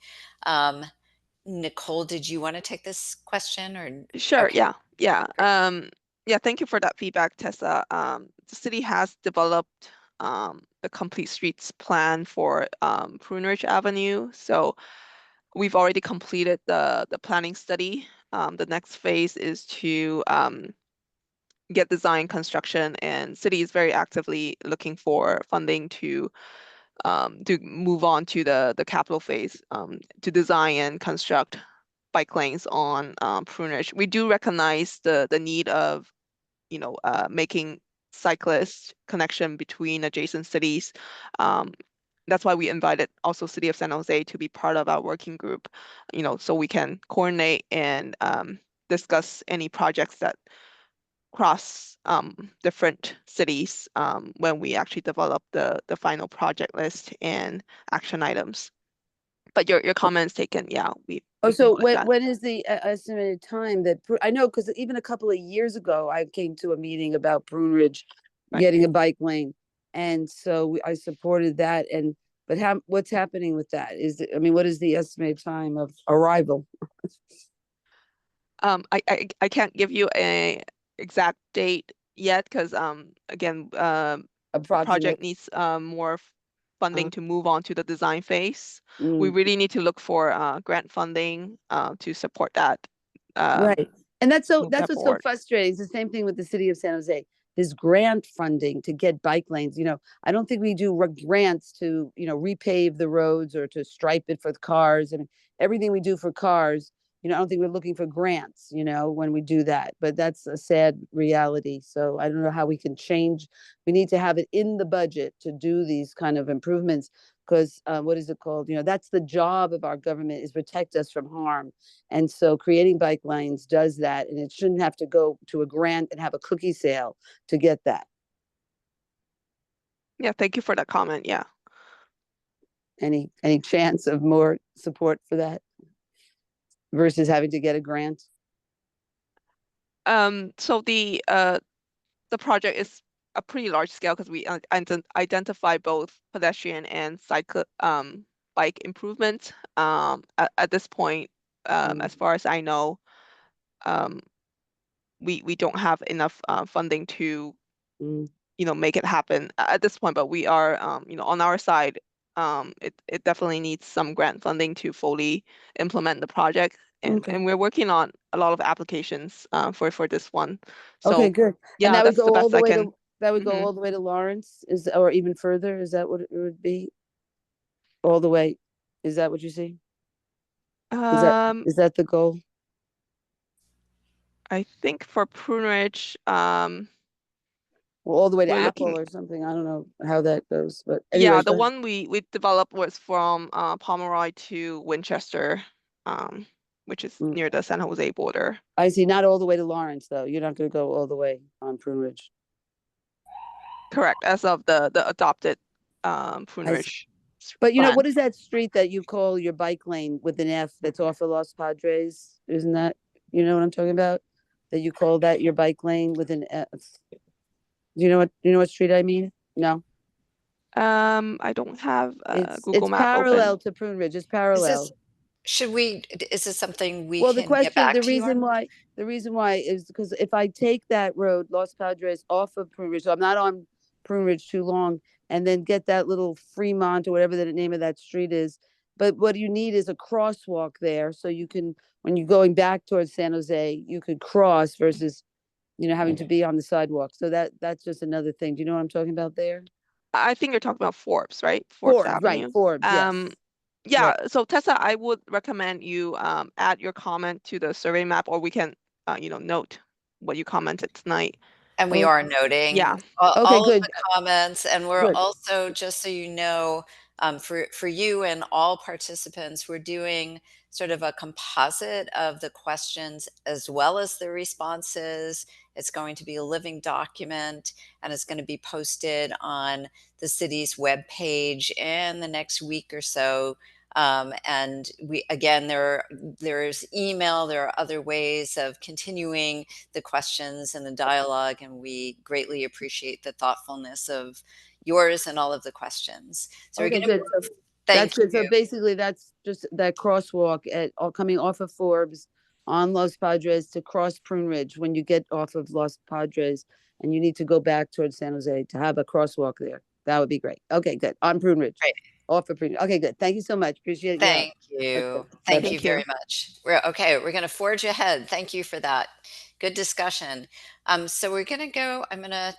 Speaker 1: Nicole, did you want to take this question or?
Speaker 2: Sure.
Speaker 1: Okay.
Speaker 2: Yeah.
Speaker 1: Great.
Speaker 2: Yeah. Thank you for that feedback, Tessa. The city has developed the complete streets plan for Prune Ridge Avenue. So we've already completed the planning study. The next phase is to get design construction, and city is very actively looking for funding to move on to the capital phase to design and construct bike lanes on Prune Ridge. We do recognize the need of making cyclist connection between adjacent cities. That's why we invited also City of San Jose to be part of our working group, so we can coordinate and discuss any projects that cross different cities when we actually develop the final project list and action items. But your comments taken, yeah, we
Speaker 5: So
Speaker 2: include that.
Speaker 5: when is the estimated time that, I know, because even a couple of years ago, I came to a meeting about Prune Ridge
Speaker 2: Right.
Speaker 5: getting a bike lane. And so I supported that. But what's happening with that? What is the estimated time of arrival?
Speaker 2: I can't give you a exact date yet because again the project needs more funding to move on to the design phase. We really need to look for grant funding to support that.
Speaker 5: Right. And that's
Speaker 2: move that
Speaker 5: what's so
Speaker 2: forward.
Speaker 5: frustrating. It's the same thing with the city of San Jose. This grant funding to get bike lanes, I don't think we do grants to, repave the roads or to stripe it for the cars. I mean, everything we do for cars, I don't think we're looking for grants, when we do that. But that's a sad reality. So I don't know how we can change. We need to have it in the budget to do these kind of improvements because what is it called? That's the job of our government, is protect us from harm. And so creating bike lanes does that, and it shouldn't have to go to a grant and have a cookie sale to get that.
Speaker 2: Yeah, thank you for that comment. Yeah.
Speaker 5: Any chance of more support for that versus having to get a grant?
Speaker 2: So the project is a pretty large scale because we identify both pedestrian and cycle bike improvements. At this point, as far as I know, we don't have enough funding to make it happen at this point. But we are on our side, it definitely needs some grant funding to fully implement the project. And we're working on a lot of applications for this one. So
Speaker 5: okay, good.
Speaker 2: yeah,
Speaker 5: And that would
Speaker 2: that's
Speaker 5: go
Speaker 2: the
Speaker 5: all
Speaker 2: best
Speaker 5: the
Speaker 2: I
Speaker 5: way
Speaker 2: can.
Speaker 5: to go all the way to Lawrence, or even further? Is that what it would be? All the way? Is that what you see? Is that the goal?
Speaker 2: I think for Prune Ridge,
Speaker 5: Well, all the way to
Speaker 2: we're
Speaker 5: Apple
Speaker 2: looking.
Speaker 5: or something. I don't know how that goes, but
Speaker 2: Yeah,
Speaker 5: anyway,
Speaker 2: the one we developed was from Pomeroy to Winchester, which is near the San Jose border.
Speaker 5: I see. Not all the way to Lawrence, though. You're not going to go all the way on Prune Ridge.
Speaker 2: Correct, as of the adopted Prune
Speaker 5: I see.
Speaker 2: Ridge
Speaker 5: But
Speaker 2: plan.
Speaker 5: what is that street that you call your bike lane with an F that's off of Los Padres? Isn't that, you know what I'm talking about? That you call that your bike lane with an F? Do you know what street I mean? No.
Speaker 2: I don't have Google
Speaker 5: It's
Speaker 2: Map
Speaker 5: parallel
Speaker 2: open.
Speaker 5: to Prune Ridge. It's
Speaker 1: Is
Speaker 5: parallel.
Speaker 1: this something we
Speaker 5: Well, the
Speaker 1: can get
Speaker 5: question,
Speaker 1: back
Speaker 5: the
Speaker 1: to you
Speaker 5: reason
Speaker 1: on?
Speaker 5: why is because if I take that road, Los Padres, off of Prune Ridge, so I'm not on Prune Ridge too long, and then get that little Fremont or whatever the name of that street is. But what you need is a crosswalk there, so you can, when you're going back towards San Jose, you could cross versus, having to be on the sidewalk. So that's just another thing. Do you know what I'm talking about there?
Speaker 2: I think you're talking about Forbes, right? Forbes
Speaker 5: Forbes, right?
Speaker 2: Avenue.
Speaker 5: Forbes, yes.
Speaker 2: Yeah,
Speaker 5: Right.
Speaker 2: so Tessa, I would recommend you add your comment to the survey map, or we can note what you commented tonight.
Speaker 1: And we are noting
Speaker 2: Yeah.
Speaker 5: Okay,
Speaker 1: all of
Speaker 5: good.
Speaker 1: the comments, and we're
Speaker 5: Good.
Speaker 1: also, just so you know, for you and all participants, we're doing sort of a composite of the questions as well as the responses. It's going to be a living document, and it's going to be posted on the city's webpage in the next week or so. And there's email, there are other ways of continuing the questions and the dialogue, and we greatly appreciate the thoughtfulness of yours and all of the questions. So
Speaker 5: Okay,
Speaker 1: we're going
Speaker 5: good.
Speaker 1: to
Speaker 5: So
Speaker 1: thank
Speaker 5: that's good. So
Speaker 1: you.
Speaker 5: basically, that's just that crosswalk coming off of Forbes on Los Padres to cross Prune Ridge when you get off of Los Padres and you need to go back towards San Jose to have a crosswalk there. That would be great. Okay, good. On Prune Ridge.
Speaker 1: Right.
Speaker 5: Off of Prune. Okay, good. Thank you so much. Appreciate your help.
Speaker 1: Thank you.
Speaker 5: Okay.
Speaker 1: Thank
Speaker 5: Bye-bye.
Speaker 1: you very much. We're going to forge ahead. Thank you for that. Good discussion. So we're going to go, I'm going to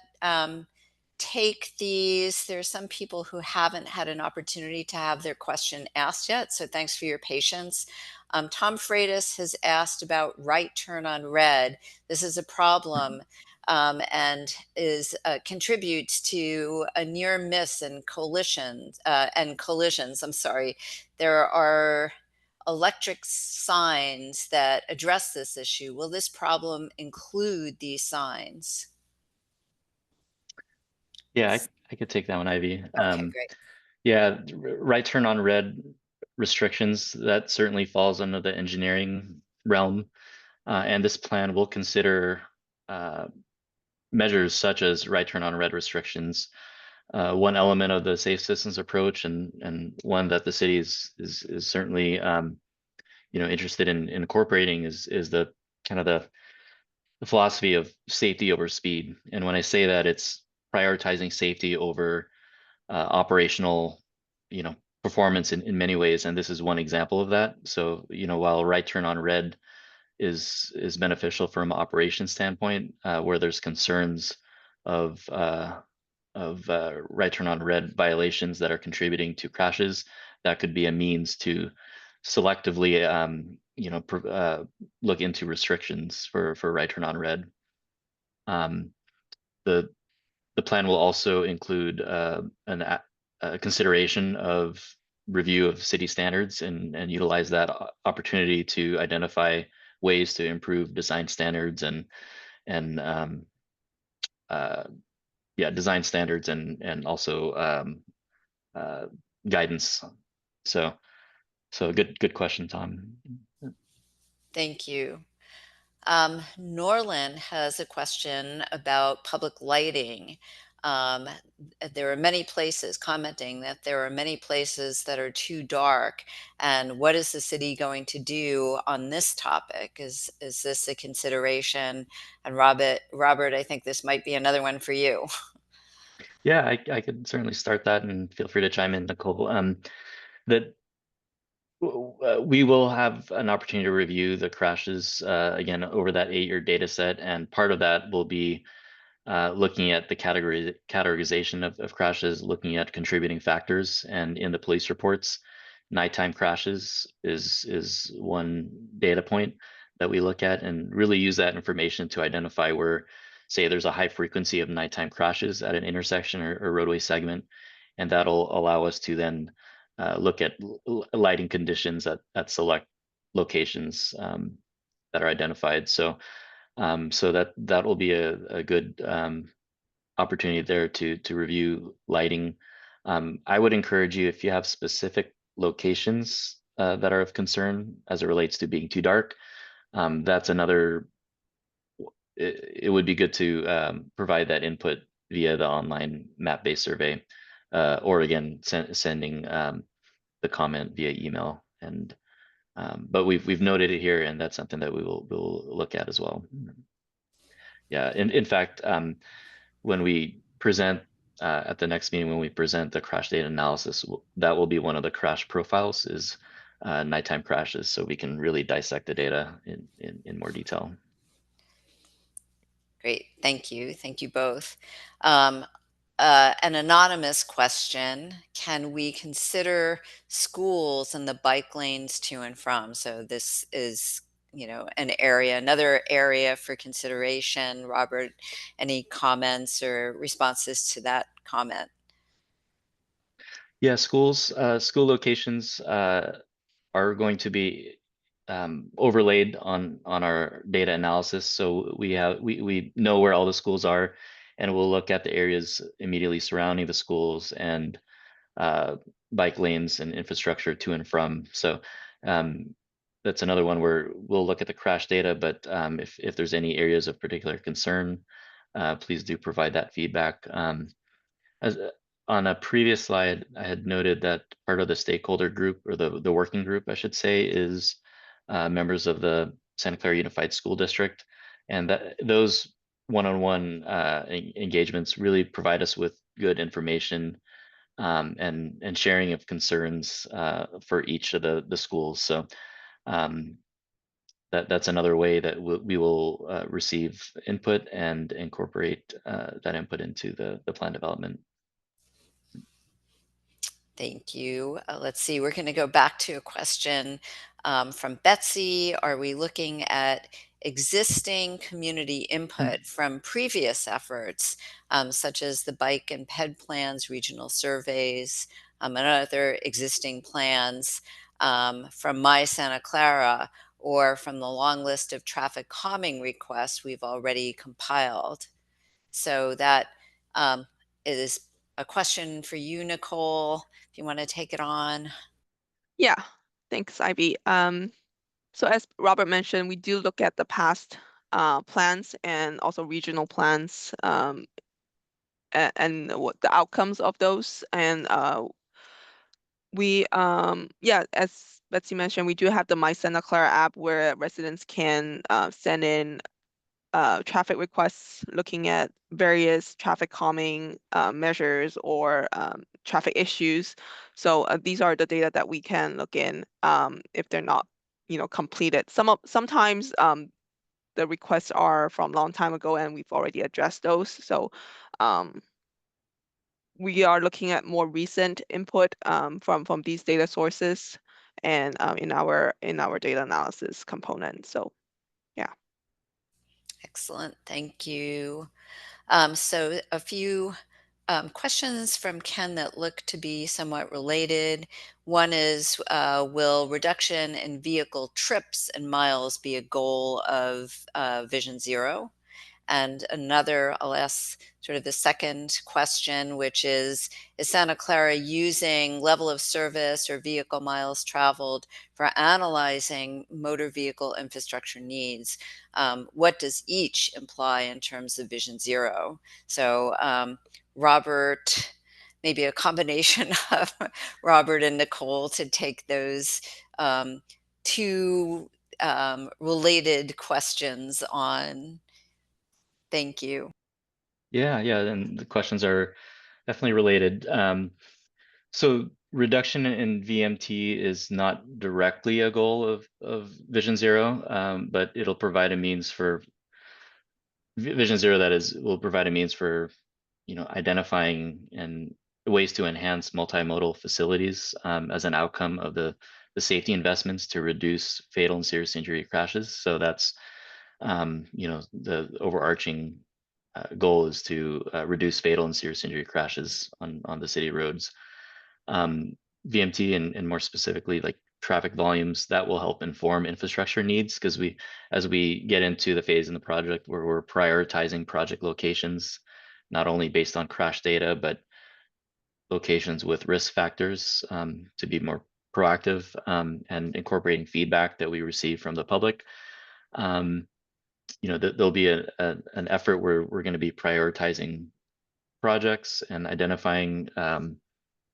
Speaker 1: take these. There's some people who haven't had an opportunity to have their question asked yet. So thanks for your patience. Tom Freitas has asked about right turn on red. This is a problem. And contributes to a near miss and collisions. I'm sorry. There are electric signs that address this issue. Will this problem include these signs?
Speaker 4: Yeah, I could take that one, Ivy.
Speaker 1: Okay, great.
Speaker 4: Yeah, right turn on red restrictions, that certainly falls under the engineering realm. And this plan will consider measures such as right turn on red restrictions. One element of the safe systems approach, and one that the city is certainly interested in incorporating is the kind of the philosophy of safety over speed. And when I say that, it's prioritizing safety over operational performance in many ways, and this is one example of that. So while right turn on red is beneficial from an operations standpoint, where there's concerns of right turn on red violations that are contributing to crashes, that could be a means to selectively look into restrictions for right turn on red. The plan will also include a consideration of review of city standards and utilize that opportunity to identify ways to improve design standards and design standards and also guidance. So good question, Tom.
Speaker 1: Thank you. Norlin has a question about public lighting. There are many places commenting that there are many places that are too dark. And what is the city going to do on this topic? Is this a consideration? And Robert, I think this might be another one for you.
Speaker 4: Yeah, I could certainly start that, and feel free to chime in, Nicole. That we will have an opportunity to review the crashes again over that 8-year data set, and part of that will be looking at the categorization of crashes, looking at contributing factors, and in the police reports, nighttime crashes is one data point that we look at, and really use that information to identify where, say, there's a high frequency of nighttime crashes at an intersection or roadway segment, and that'll allow us to then look at lighting conditions at select locations that are identified. So that will be a good opportunity there to review lighting. I would encourage you, if you have specific locations that are of concern as it relates to being too dark, that's another. It would be good to provide that input via the online map-based survey, or again sending the comment via email. And but we've noted it here, and that's something that we'll look at as well. Yeah, in fact, when we present at the next meeting, when we present the crash data analysis, that will be one of the crash profiles, is nighttime crashes, so we can really dissect the data in more detail.
Speaker 1: Great, thank you both. An anonymous question: can we consider schools and the bike lanes to and from? So this is, another area for consideration. Robert, any comments or responses to that comment?
Speaker 4: Yeah, school locations are going to be overlaid on our data analysis. So we know where all the schools are, and we'll look at the areas immediately surrounding the schools and bike lanes and infrastructure to and from. So that's another one where we'll look at the crash data, but if there's any areas of particular concern, please do provide that feedback. As on a previous slide, I had noted that part of the stakeholder group, or the working group, I should say, is members of the Santa Clara Unified School District, and that those one-on-one engagements really provide us with good information and sharing of concerns for each of the schools. So that's another way that we will receive input and incorporate that input into the plan development.
Speaker 1: Thank you. Let's see, we're going to go back to a question from Betsy. Are we looking at existing community input from previous efforts, such as the bike and ped plans, regional surveys, and other existing plans from My Santa Clara, or from the long list of traffic calming requests we've already compiled? So that is a question for you, Nicole, if you want to take it on.
Speaker 2: Yeah, thanks, Ivy. So as Robert mentioned, we do look at the past plans and also regional plans and what the outcomes of those. And yeah, as Betsy mentioned, we do have the My Santa Clara app where residents can send in traffic requests looking at various traffic calming measures or traffic issues. So these are the data that we can look in if they're not, completed. Sometimes the requests are from a long time ago and we've already addressed those. So we are looking at more recent input from these data sources and in our data analysis component. So yeah.
Speaker 1: Excellent, thank you. So a few questions from Ken that look to be somewhat related. One is, will reduction in vehicle trips and miles be a goal of Vision Zero? And another, I'll ask sort of the second question, which is Santa Clara using level of service or vehicle miles traveled for analyzing motor vehicle infrastructure needs? What does each imply in terms of Vision Zero? So Robert, maybe a combination of Robert and Nicole to take those two related questions on. Thank you.
Speaker 4: Yeah, and the questions are definitely related. So reduction in VMT is not directly a goal of Vision Zero, but it'll provide a means for Vision Zero, that is, will provide a means for identifying and ways to enhance multimodal facilities as an outcome of the safety investments to reduce fatal and serious injury crashes. So that's the overarching goal is to reduce fatal and serious injury crashes on the city roads. VMT and more specifically like traffic volumes, that will help inform infrastructure needs, because as we get into the phase in the project where we're prioritizing project locations, not only based on crash data, but locations with risk factors to be more proactive and incorporating feedback that we receive from the public. There'll be an effort where we're going to be prioritizing projects and identifying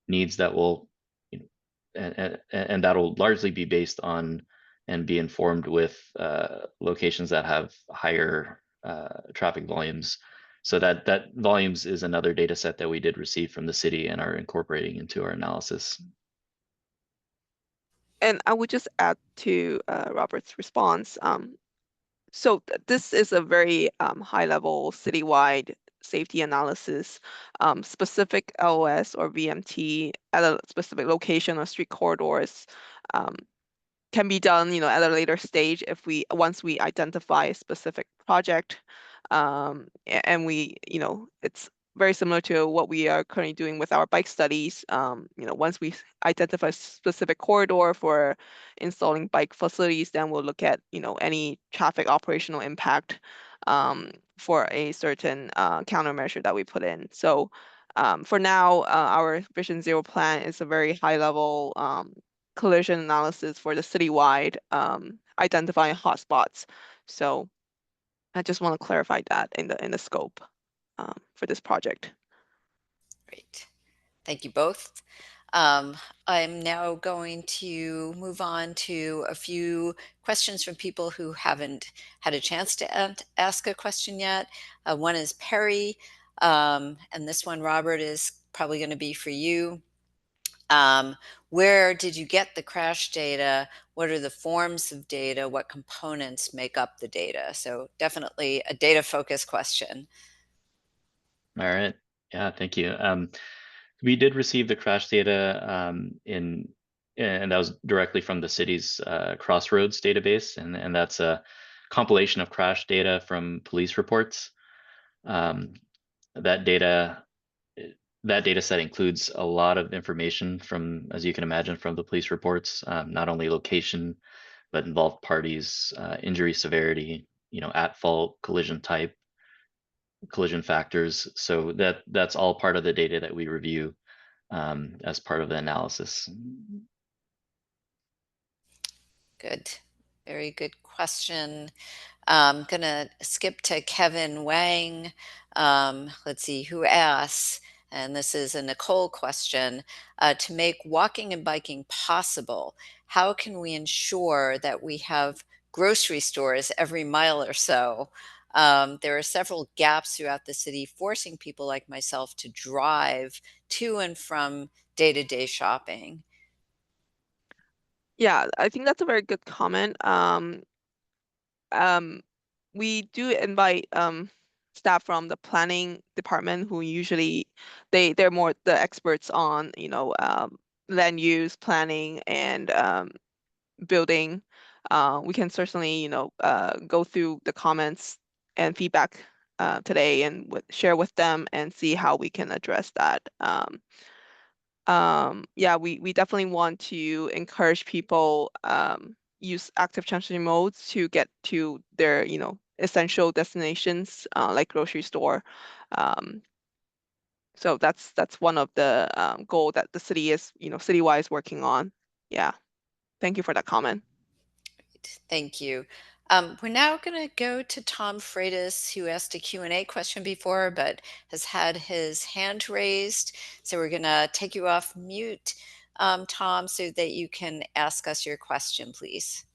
Speaker 4: needs that will, and that'll largely be based on and be informed with locations that have higher traffic volumes. So that volumes is another data set that we did receive from the city and are incorporating into our analysis.
Speaker 2: And I would just add to Robert's response. So this is a very high-level citywide safety analysis. Specific LOS or VMT at a specific location or street corridors can be done, at a later stage if once we identify a specific project, and we, it's very similar to what we are currently doing with our bike studies. Once we identify a specific corridor for installing bike facilities, then we'll look at, any traffic operational impact for a certain countermeasure that we put in. So For now, our Vision Zero plan is a very high level collision analysis for the citywide, identifying hotspots. So I just want to clarify that in the scope for this project.
Speaker 1: Great. Thank you both. I'm now going to move on to a few questions from people who haven't had a chance to ask a question yet. One is Perry, and this one, Robert, is probably going to be for you. Where did you get the crash data? What are the forms of data? What components make up the data? So definitely a data focused question.
Speaker 4: All right. Yeah, thank you. We did receive the crash data and that was directly from the city's Crossroads database, and that's a compilation of crash data from police reports. That data set includes a lot of information from, as you can imagine, from the police reports, not only location, but involved parties, injury severity, at fault, collision type, collision factors. So that's all part of the data that we review as part of the analysis.
Speaker 1: Good. Very good question. I'm going to skip to Kevin Wang. Let's see who asks, and this is a Nicole question, to make walking and biking possible, how can we ensure that we have grocery stores every mile or so? There are several gaps throughout the city forcing people like myself to drive to and from day-to-day shopping.
Speaker 2: Yeah, I think that's a very good comment. We do invite staff from the planning department who usually they're more the experts on land use planning and building. We can certainly go through the comments and feedback today and share with them and see how we can address that. Yeah, we definitely want to encourage people use active transportation modes to get to their essential destinations like grocery store. So that's one of the goal that the city is citywide working on. Yeah, thank you for that comment.
Speaker 1: Thank you. We're now going to go to Tom Freitas, who asked a Q&A question before, but has had his hand raised. So we're going to take you off mute, Tom, so that you can ask us your question, please.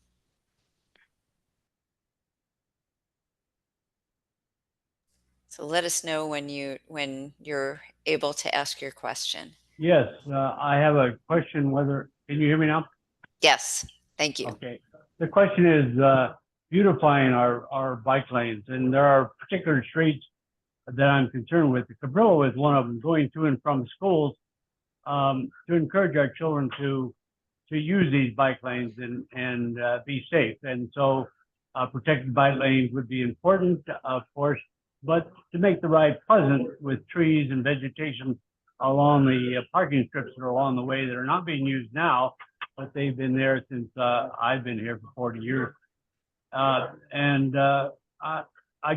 Speaker 1: So let us know when you're able to ask your question.
Speaker 6: Yes, I have a question. Can you hear me now?
Speaker 1: Yes, thank you.
Speaker 6: Okay. The question is beautifying our bike lanes, and there are particular streets that I'm concerned with. Cabrillo is one of them, going to and from schools, to encourage our children to use these bike lanes and be safe. And so protected bike lanes would be important, of course, but to make the ride pleasant with trees and vegetation along the parking strips that are along the way that are not being used now, but they've been there since I've been here for 40 years. I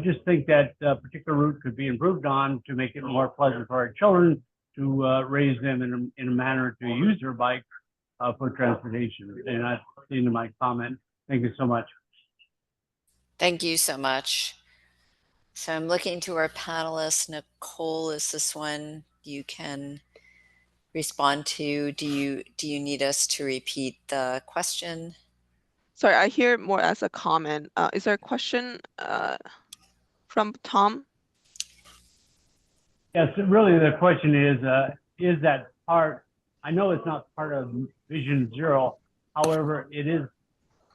Speaker 6: just think that particular route could be improved on to make it more pleasant for our children, to raise them in a manner to use their bike for transportation. And that's the end of my comment. Thank you so much.
Speaker 1: Thank you so much. So I'm looking to our panelists. Nicole, is this one you can respond to? Do you need us to repeat the question?
Speaker 2: Sorry, I hear more as a comment. Is there a question from Tom?
Speaker 6: Yes, really the question is that part, I know it's not part of Vision Zero, however, it is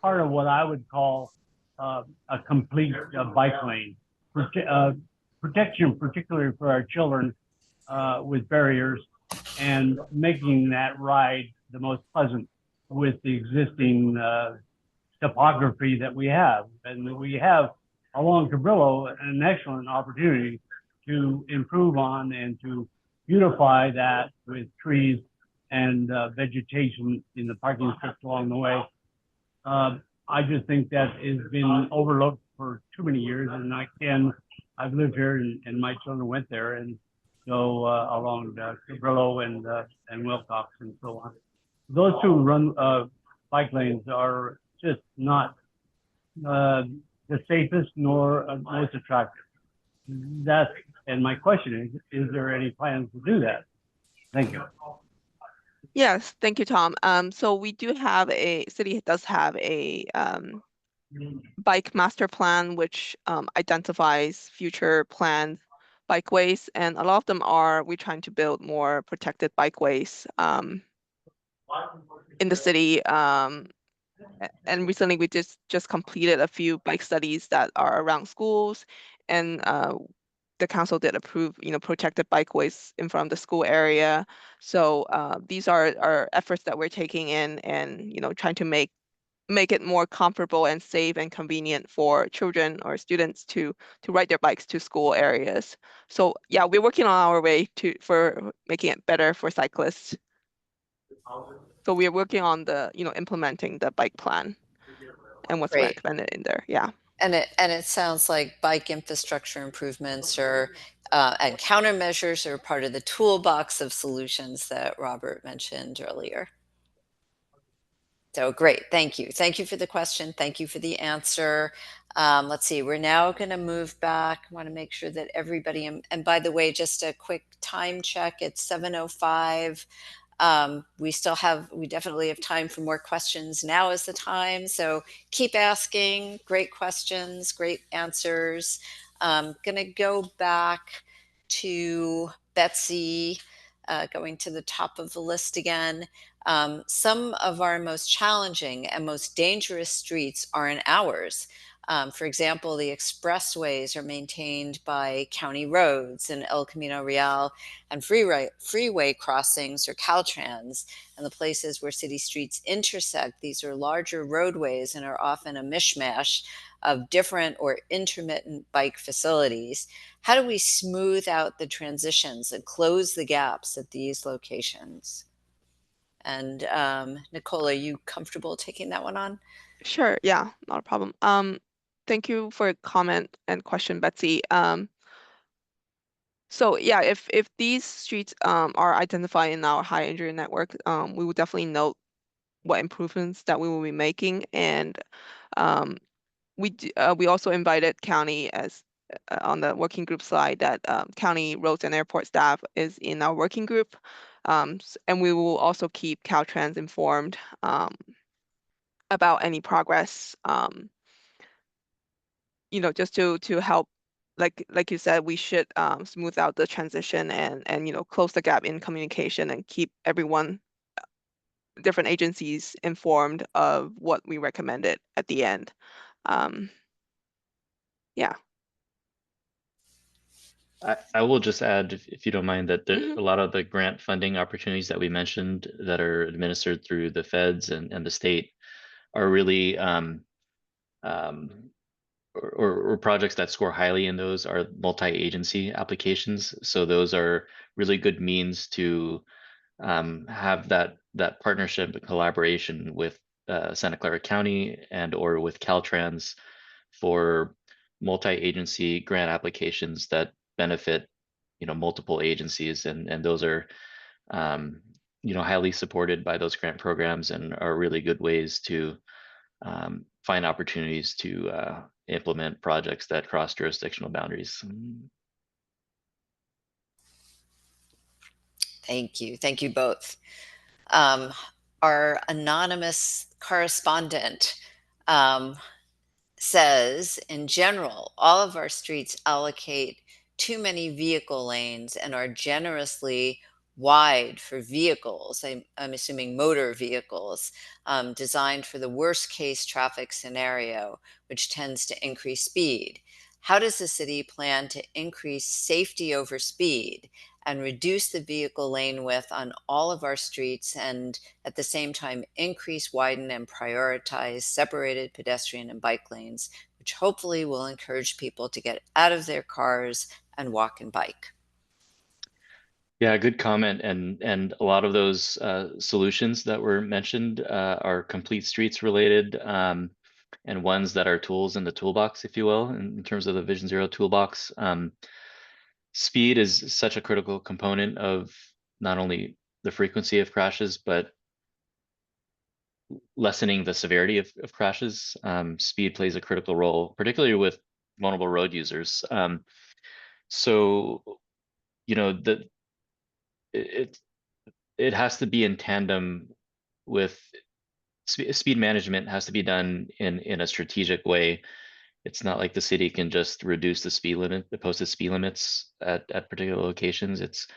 Speaker 6: part of what I would call a complete bike lane. Protection, particularly for our children with barriers, and making that ride the most pleasant with the existing topography that we have. And we have along Cabrillo an excellent opportunity to improve on and to beautify that with trees and vegetation in the parking strips along the way. I just think that has been overlooked for too many years, and I've lived here and my children went there, and go along Cabrillo and Wilcox and so on. Those two bike lanes are just not the safest nor most attractive. And my question is there any plans to do that? Thank you.
Speaker 2: Yes, thank you, Tom. So we do have city does have a bike master plan, which identifies future planned bikeways, and a lot of them we're trying to build more protected bikeways in the city. And recently we just completed a few bike studies that are around schools, and the council did approve, protected bikeways in front of the school area. So these are efforts that we're taking in, and trying to make it more comfortable and safe and convenient for children or students to ride their bikes to school areas. So yeah, we're working on our way for making it better for cyclists. So we're working on implementing the bike plan and what's
Speaker 1: Great.
Speaker 2: recommended in there. Yeah.
Speaker 1: And it sounds like bike infrastructure improvements and countermeasures are part of the toolbox of solutions that Robert mentioned earlier. So great, thank you. Thank you for the question. Thank you for the answer. Let's see, we're now going to move back. I want to make sure that everybody, and by the way, just a quick time check, it's 7:05. We definitely have time for more questions. Now is the time. So keep asking. Great questions, great answers. Gonna go back to Betsy, going to the top of the list again. Some of our most challenging and most dangerous streets aren't ours. For example, the expressways are maintained by county roads and El Camino Real, and freeway crossings are Caltrans. And the places where city streets intersect, these are larger roadways and are often a mishmash of different or intermittent bike facilities. How do we smooth out the transitions and close the gaps at these locations? And Nicole, are you comfortable taking that one on?
Speaker 2: Sure. Yeah, not a problem. Thank you for your comment and question, Betsy. So yeah, if these streets are identified in our high injury network, we will definitely note what improvements that we will be making, and we also invited county as on the working group side that county roads and airport staff is in our working group, and we will also keep Caltrans informed about any progress. Just to help, like you said, we should smooth out the transition and close the gap in communication and keep everyone, different agencies, informed of what we recommended at the end. Yeah.
Speaker 4: I will just add, if you don't mind, that
Speaker 2: Mhm.
Speaker 4: a lot of the grant funding opportunities that we mentioned that are administered through the feds and the state are really or projects that score highly in those are multi-agency applications. So those are really good means to have that partnership and collaboration with Santa Clara County and or with Caltrans for multi-agency grant applications that benefit multiple agencies, and those are highly supported by those grant programs and are really good ways to find opportunities to implement projects that cross jurisdictional boundaries.
Speaker 1: Thank you. Thank you both. Our anonymous correspondent says, in general, all of our streets allocate too many vehicle lanes and are generously wide for vehicles, I'm assuming motor vehicles, designed for the worst case traffic scenario, which tends to increase speed. How does the city plan to increase safety over speed and reduce the vehicle lane width on all of our streets, and at the same time increase, widen, and prioritize separated pedestrian and bike lanes, which hopefully will encourage people to get out of their cars and walk and bike?
Speaker 4: Yeah, good comment. And a lot of those solutions that were mentioned are complete streets related, and ones that are tools in the toolbox, if you will, in terms of the Vision Zero toolbox. speed is such a critical component of not only the frequency of crashes, but lessening the severity of crashes. Speed plays a critical role, particularly with vulnerable road users. So, you know, it it has to be in tandem with speed management has to be done in a strategic way. It's not like the city can just reduce the speed limit, the posted speed limits at particular locations. It's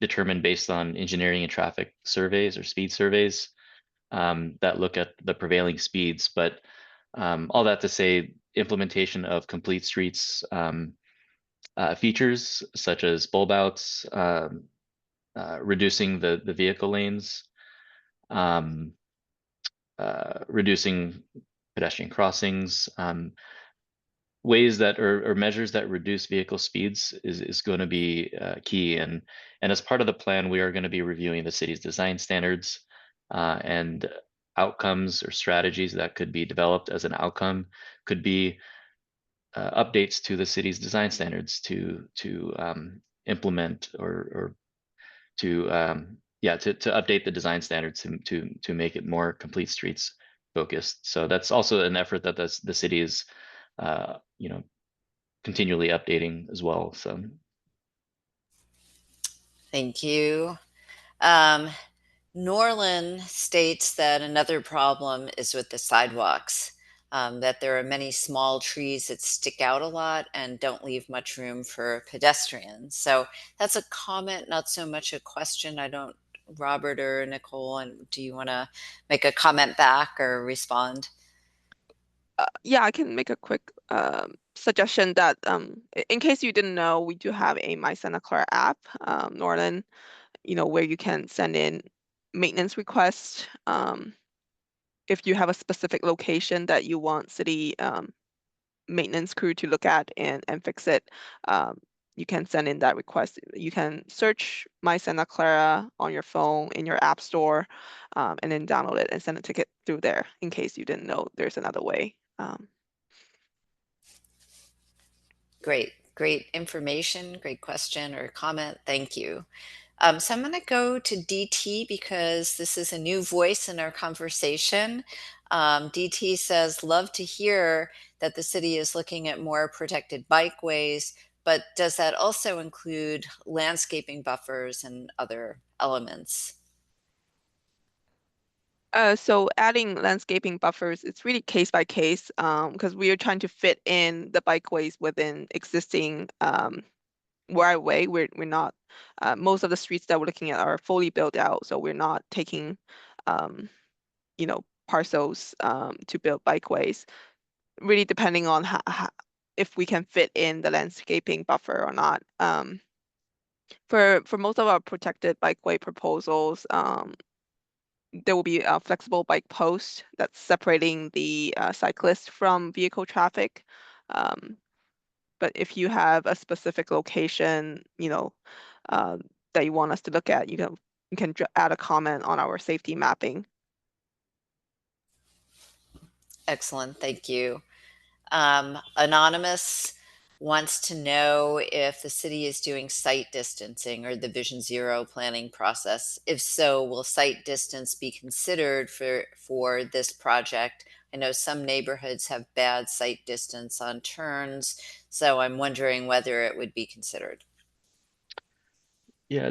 Speaker 4: determined based on engineering and traffic surveys or speed surveys that look at the prevailing speeds. But all that to say, implementation of complete streets features such as bulb outs, reducing the vehicle lanes, reducing pedestrian crossings, ways that or measures that reduce vehicle speeds is going to be key. And as part of the plan, we are going to be reviewing the city's design standards and outcomes or strategies that could be developed as an outcome could be updates to the city's design standards to implement or to to update the design standards to make it more complete streets focused. So that's also an effort that the city is continually updating as well. So
Speaker 1: Thank you. Norland states that another problem is with the sidewalks, that there are many small trees that stick out a lot and don't leave much room for pedestrians. So that's a comment, not so much a question. Robert or Nicole, and do you want to make a comment back or respond?
Speaker 2: Yeah, I can make a quick suggestion that in case you didn't know, we do have a My Santa Clara app, Norland, where you can send in maintenance requests. If you have a specific location that you want city maintenance crew to look at and fix it, you can send in that request. You can search My Santa Clara on your phone in your app store, and then download it and send a ticket through there in case you didn't know there's another way.
Speaker 1: Great information, great question or comment. Thank you. So I'm going to go to DT because this is a new voice in our conversation. DT says, love to hear that the city is looking at more protected bikeways, but does that also include landscaping buffers and other elements?
Speaker 2: So adding landscaping buffers, it's really case by case, because we are trying to fit in the bikeways within existing right of way. We're not most of the streets that we're looking at are fully built out, so we're not taking parcels to build bikeways. Really depending on if we can fit in the landscaping buffer or not. For most of our protected bikeway proposals, there will be a flexible bike post that's separating the cyclist from vehicle traffic. But if you have a specific location, that you want us to look at, you can add a comment on our safety mapping.
Speaker 1: Excellent, thank you. Anonymous wants to know if the city is doing site distancing or the Vision Zero planning process. If so, will site distance be considered for this project? I know some neighborhoods have bad site distance on turns, so I'm wondering whether it would be considered.
Speaker 4: yeah,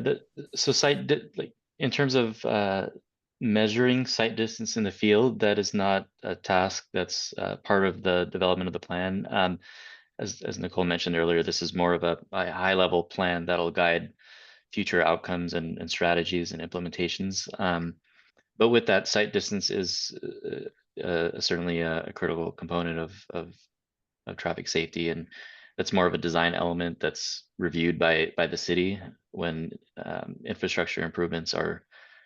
Speaker 4: so like in terms of measuring site distance in the field, that is not a task that's part of the development of the plan. As Nicole mentioned earlier, this is more of a high level plan that'll guide future outcomes and strategies and implementations. But with that, site distance is certainly a critical component of traffic safety, and that's more of a design element that's reviewed by the city when infrastructure improvements are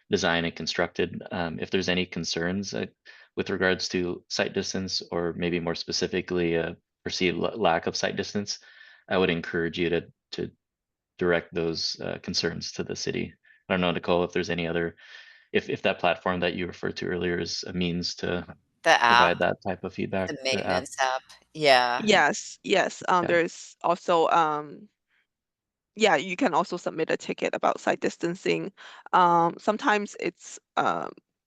Speaker 4: designed and constructed. If there's any concerns with regards to site distance, or maybe more specifically a perceived lack of site distance, I would encourage you to direct those concerns to the city. I don't know, Nicole, if there's any other, if that platform that you referred to earlier is a means to
Speaker 1: The app,
Speaker 4: provide that type of feedback.
Speaker 1: the
Speaker 4: The app.
Speaker 1: maintenance app. Yeah.
Speaker 2: Yes.
Speaker 4: Yeah.
Speaker 2: There's also yeah, you can also submit a ticket about site distancing. Sometimes it's,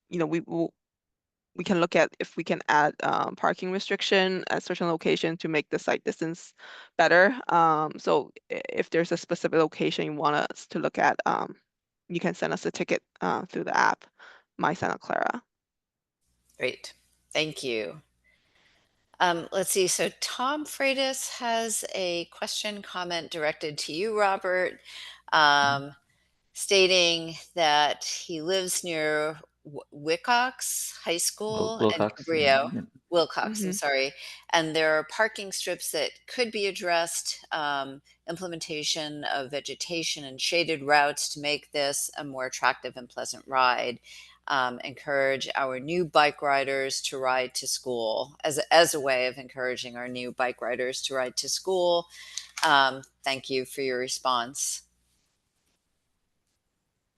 Speaker 2: you know, we can look at if we can add parking restriction at certain location to make the site distance better. So if there's a specific location you want us to look at, you can send us a ticket through the app, My Santa Clara.
Speaker 1: Great. Thank you. Let's see. So Tom Freitas has a question comment directed to you, Robert, stating that he lives near Wilcox High School and
Speaker 4: Wilcox.
Speaker 1: Cabrillo.
Speaker 4: Yeah.
Speaker 1: Wilcox, I'm sorry. And there are parking strips that could be addressed, implementation of vegetation and shaded routes to make this a more attractive and pleasant ride. Encourage our new bike riders to ride to school as a way of encouraging our new bike riders to ride to school. Thank you for your response.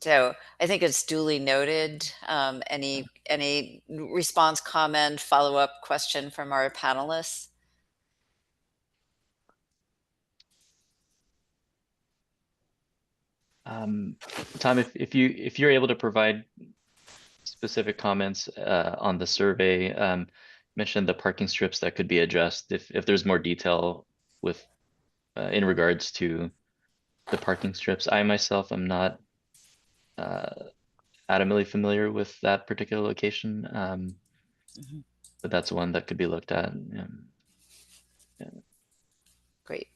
Speaker 1: So I think it's duly noted. Any response, comment, follow-up question from our panelists?
Speaker 4: Tom, if you're able to provide specific comments on the survey, mention the parking strips that could be addressed. If there's more detail with in regards to the parking strips, I myself am not adamantly familiar with that particular location, but that's one that could be looked at.
Speaker 1: Great.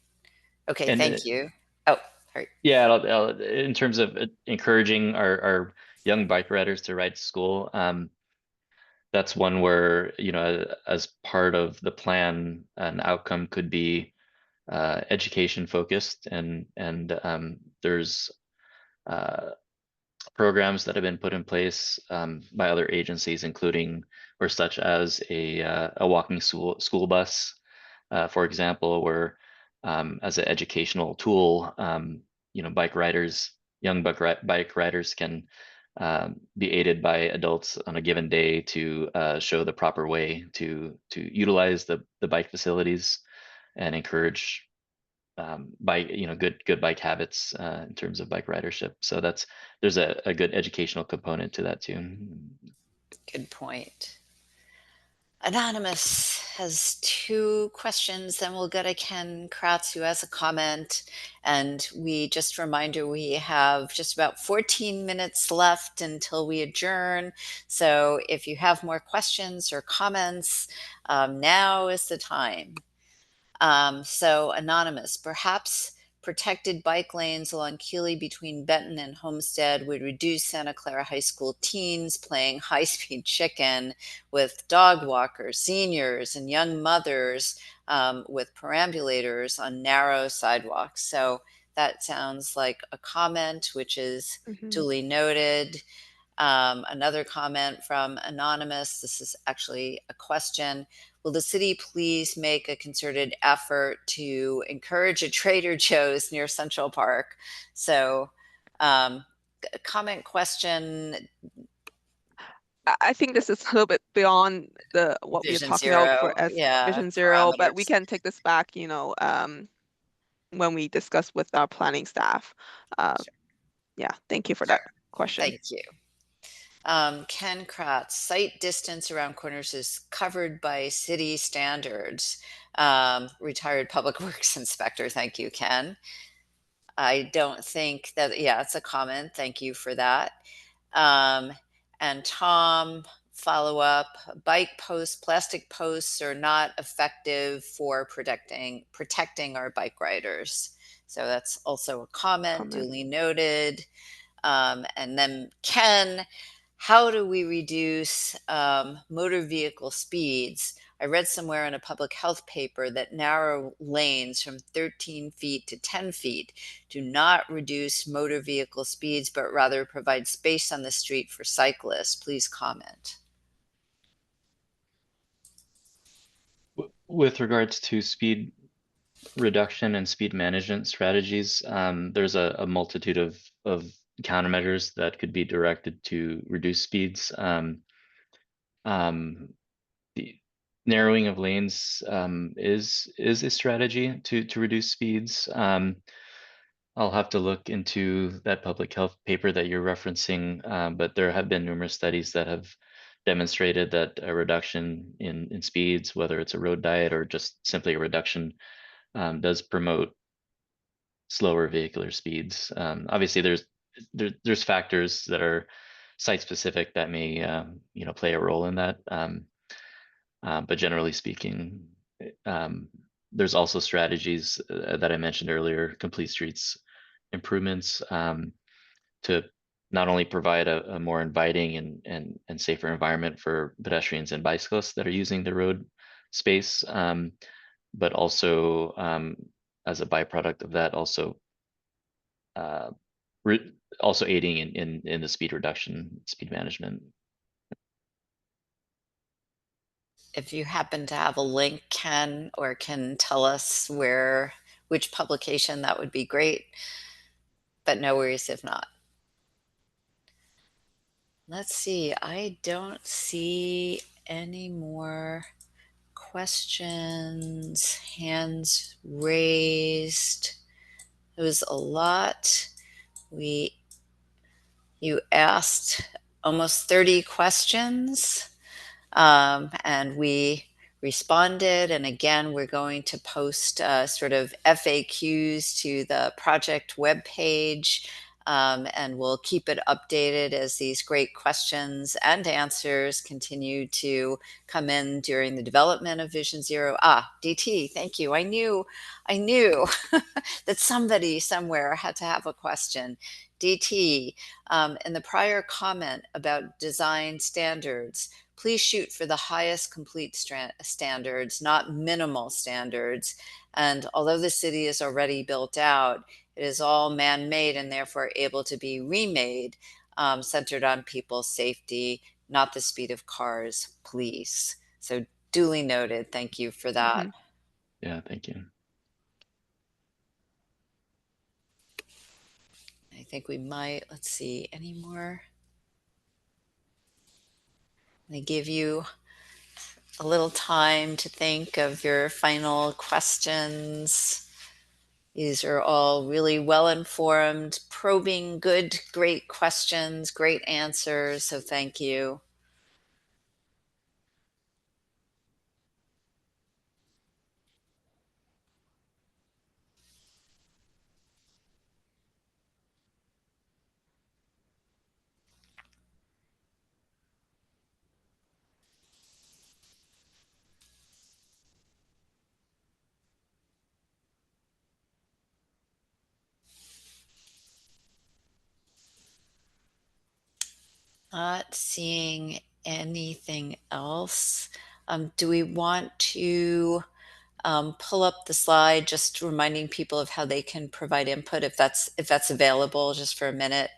Speaker 1: Okay,
Speaker 4: And
Speaker 1: thank you. Oh, sorry.
Speaker 4: yeah, in terms of encouraging our young bike riders to ride to school, that's one where, as part of the plan, an outcome could be education focused, and there's programs that have been put in place by other agencies, including or such as a walking school bus, for example, where as an educational tool, young bike riders can be aided by adults on a given day to show the proper way to utilize the bike facilities and encourage good bike habits in terms of bike ridership. So there's a good educational component to that too.
Speaker 1: Good point. Anonymous has two questions, then we'll go to Ken Kratz, who has a comment. And just a reminder, we have just about 14 minutes left until we adjourn. So if you have more questions or comments, now is the time. So Anonymous, perhaps protected bike lanes along Keeley between Benton and Homestead would reduce Santa Clara High School teens playing high-speed chicken with dog walkers, seniors, and young mothers with perambulators on narrow sidewalks. So that sounds like a comment, which is duly noted. Another comment from Anonymous. This is actually a question. Will the city please make a concerted effort to encourage a Trader Joe's near Central Park? So, comment, question.
Speaker 2: I think this is a little bit beyond what we're
Speaker 1: Vision
Speaker 2: talking
Speaker 1: Zero,
Speaker 2: about for as
Speaker 1: yeah,
Speaker 2: Vision Zero, but we
Speaker 1: parameters.
Speaker 2: can take this back, when we discuss with our planning staff. Yeah, thank you for that question.
Speaker 1: Thank you. Ken Kratz, site distance around corners is covered by city standards. Retired public works inspector. Thank you, Ken. I don't think that, yeah, it's a comment. Thank you for that. And Tom, follow up, bike posts, plastic posts are not effective for protecting our bike riders. So that's also a comment. Duly noted. And then Ken, how do we reduce motor vehicle speeds? I read somewhere in a public health paper that narrow lanes from 13 feet to 10 feet do not reduce motor vehicle speeds, but rather provide space on the street for cyclists. Please comment.
Speaker 4: With regards to speed reduction and speed management strategies, there's a multitude of countermeasures that could be directed to reduce speeds. The narrowing of lanes is a strategy to reduce speeds. I'll have to look into that public health paper that you're referencing, but there have been numerous studies that have demonstrated that a reduction in speeds, whether it's a road diet or just simply a reduction, does promote slower vehicular speeds. Obviously, there's factors that are site specific that may play a role in that. But generally speaking, there's also strategies that I mentioned earlier, complete streets improvements, to not only provide a more inviting and safer environment for pedestrians and bicyclists that are using the road space, but also as a byproduct of that, also also aiding in the speed reduction, speed management.
Speaker 1: If you happen to have a link, Ken, or can tell us which publication, that would be great. But no worries if not. Let's see, I don't see any more questions, hands raised. It was a lot. You asked almost 30 questions, and we responded. And again, we're going to post sort of FAQs to the project webpage, and we'll keep it updated as these great questions and answers continue to come in during the development of Vision Zero. DT, thank you. I knew that somebody somewhere had to have a question. DT, in the prior comment about design standards, please shoot for the highest complete standards, not minimal standards. And although the city is already built out, it is all man-made and therefore able to be remade, centered on people's safety, not the speed of cars, please. So duly noted. Thank you for that.
Speaker 4: Yeah, thank you.
Speaker 1: I think we might, let's see, any more? They give you a little time to think of your final questions. These are all really well-informed, probing, good, great questions, great answers. So thank you. Not seeing anything else. Do we want to pull up the slide, just reminding people of how they can provide input if that's available, just for a minute?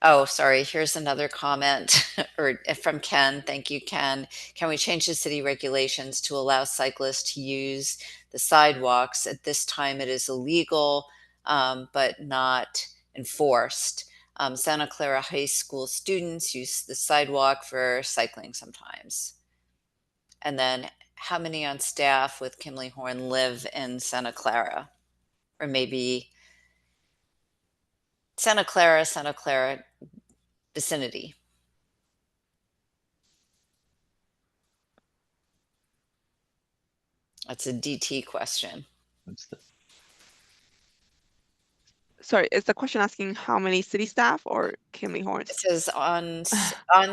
Speaker 1: Oh, sorry, here's another comment or from Ken. Thank you, Ken. Can we change the city regulations to allow cyclists to use the sidewalks? At this time, it is illegal, but not enforced. Santa Clara High School students use the sidewalk for cycling sometimes. And then how many on staff with Kimley Horn live in Santa Clara? Or maybe Santa Clara vicinity. That's a DT question.
Speaker 2: Sorry, is the question asking how many city staff or Kimley Horns?
Speaker 1: It says on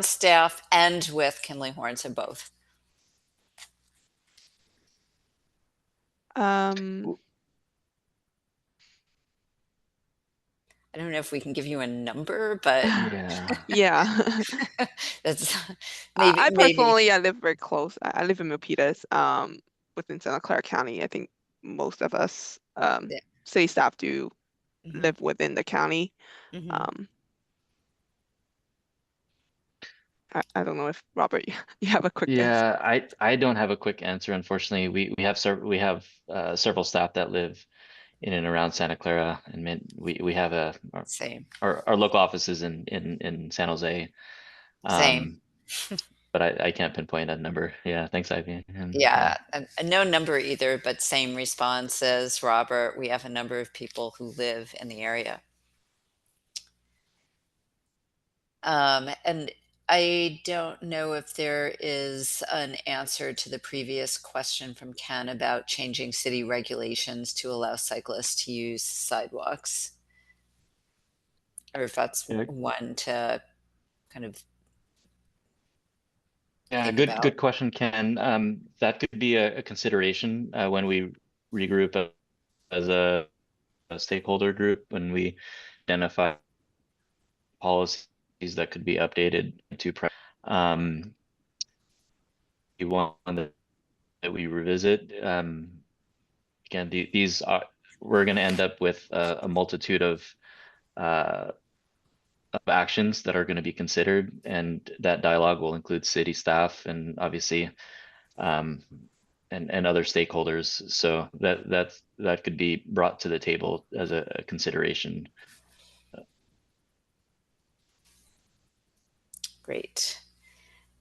Speaker 1: staff and with Kimley Horn, so both.
Speaker 2: Um,
Speaker 1: I don't know if we can give you a number, but
Speaker 2: yeah.
Speaker 1: that's
Speaker 2: I personally, I live very close. I live in Milpitas, within Santa Clara County. I think most of us, city staff do live within the county. I don't know if Robert, you have a quick answer.
Speaker 4: I don't have a quick answer, unfortunately. We have several staff that live in and around Santa Clara, and we have
Speaker 1: same.
Speaker 4: Our local offices in San Jose.
Speaker 1: Same.
Speaker 4: but I can't pinpoint a number. Yeah, thanks, Ivy. And,
Speaker 1: Yeah, no number either, but same response as Robert. We have a number of people who live in the area. And I don't know if there is an answer to the previous question from Ken about changing city regulations to allow cyclists to use sidewalks, or if that's
Speaker 4: Yeah.
Speaker 1: one to kind of
Speaker 4: Yeah,
Speaker 1: think
Speaker 4: good
Speaker 1: about.
Speaker 4: question, Ken. That could be a consideration when we regroup as a stakeholder group, when we identify policies that could be updated to we want that we revisit. Again, these are, we're going to end up with a multitude of actions that are going to be considered, and that dialogue will include city staff and obviously and other stakeholders. So that could be brought to the table as a consideration.
Speaker 1: Great.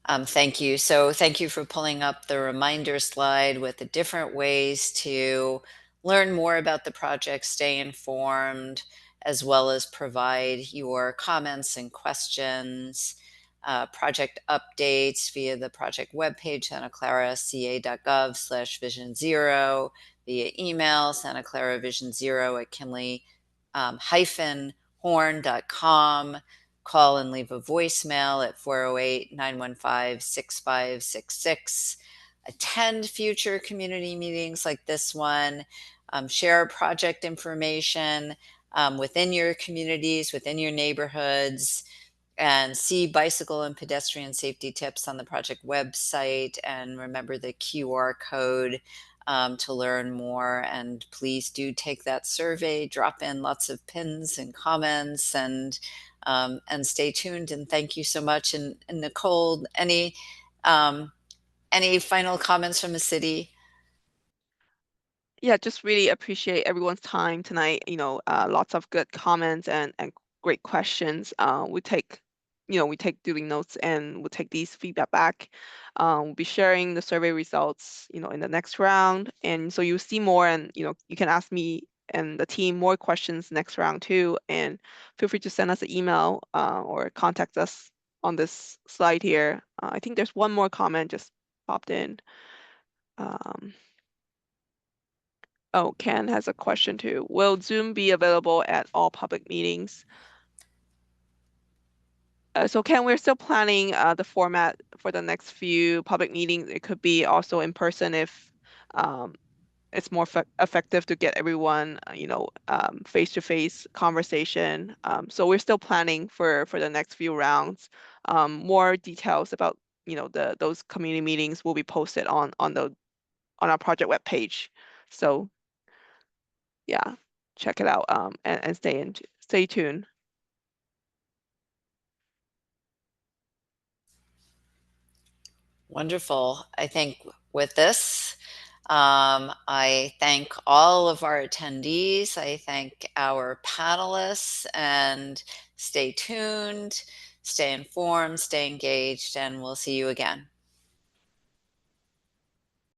Speaker 1: Thank you. So thank you for pulling up the reminder slide with the different ways to learn more about the project, stay informed, as well as provide your comments and questions, project updates via the project webpage, santaclaraca.gov/vision0, via email, santaclaravision0@kinley-horn.com. Call and leave a voicemail at 408-915-6566. Attend future community meetings like this one. Share project information within your communities, within your neighborhoods, and see bicycle and pedestrian safety tips on the project website. And remember the QR code to learn more. And please do take that survey, drop in lots of pins and comments, and stay tuned. And thank you so much. And Nicole, any final comments from the city?
Speaker 2: Yeah, just really appreciate everyone's time tonight. Lots of good comments and great questions. We take doing notes, and we'll take these feedback back. We'll be sharing the survey results, in the next round. And so you'll see more, and, you can ask me and the team more questions next round too. And feel free to send us an email or contact us on this slide here. I think there's one more comment just popped in. Oh, Ken has a question too. Will Zoom be available at all public meetings? So Ken, we're still planning the format for the next few public meetings. It could be also in person if it's more effective to get everyone, face-to-face conversation. So we're still planning for the next few rounds. More details about those community meetings will be posted on our project webpage. So yeah, check it out and stay tuned.
Speaker 1: Wonderful. I think with this, I thank all of our attendees. I thank our panelists, and stay tuned, stay informed, stay engaged, and we'll see you again.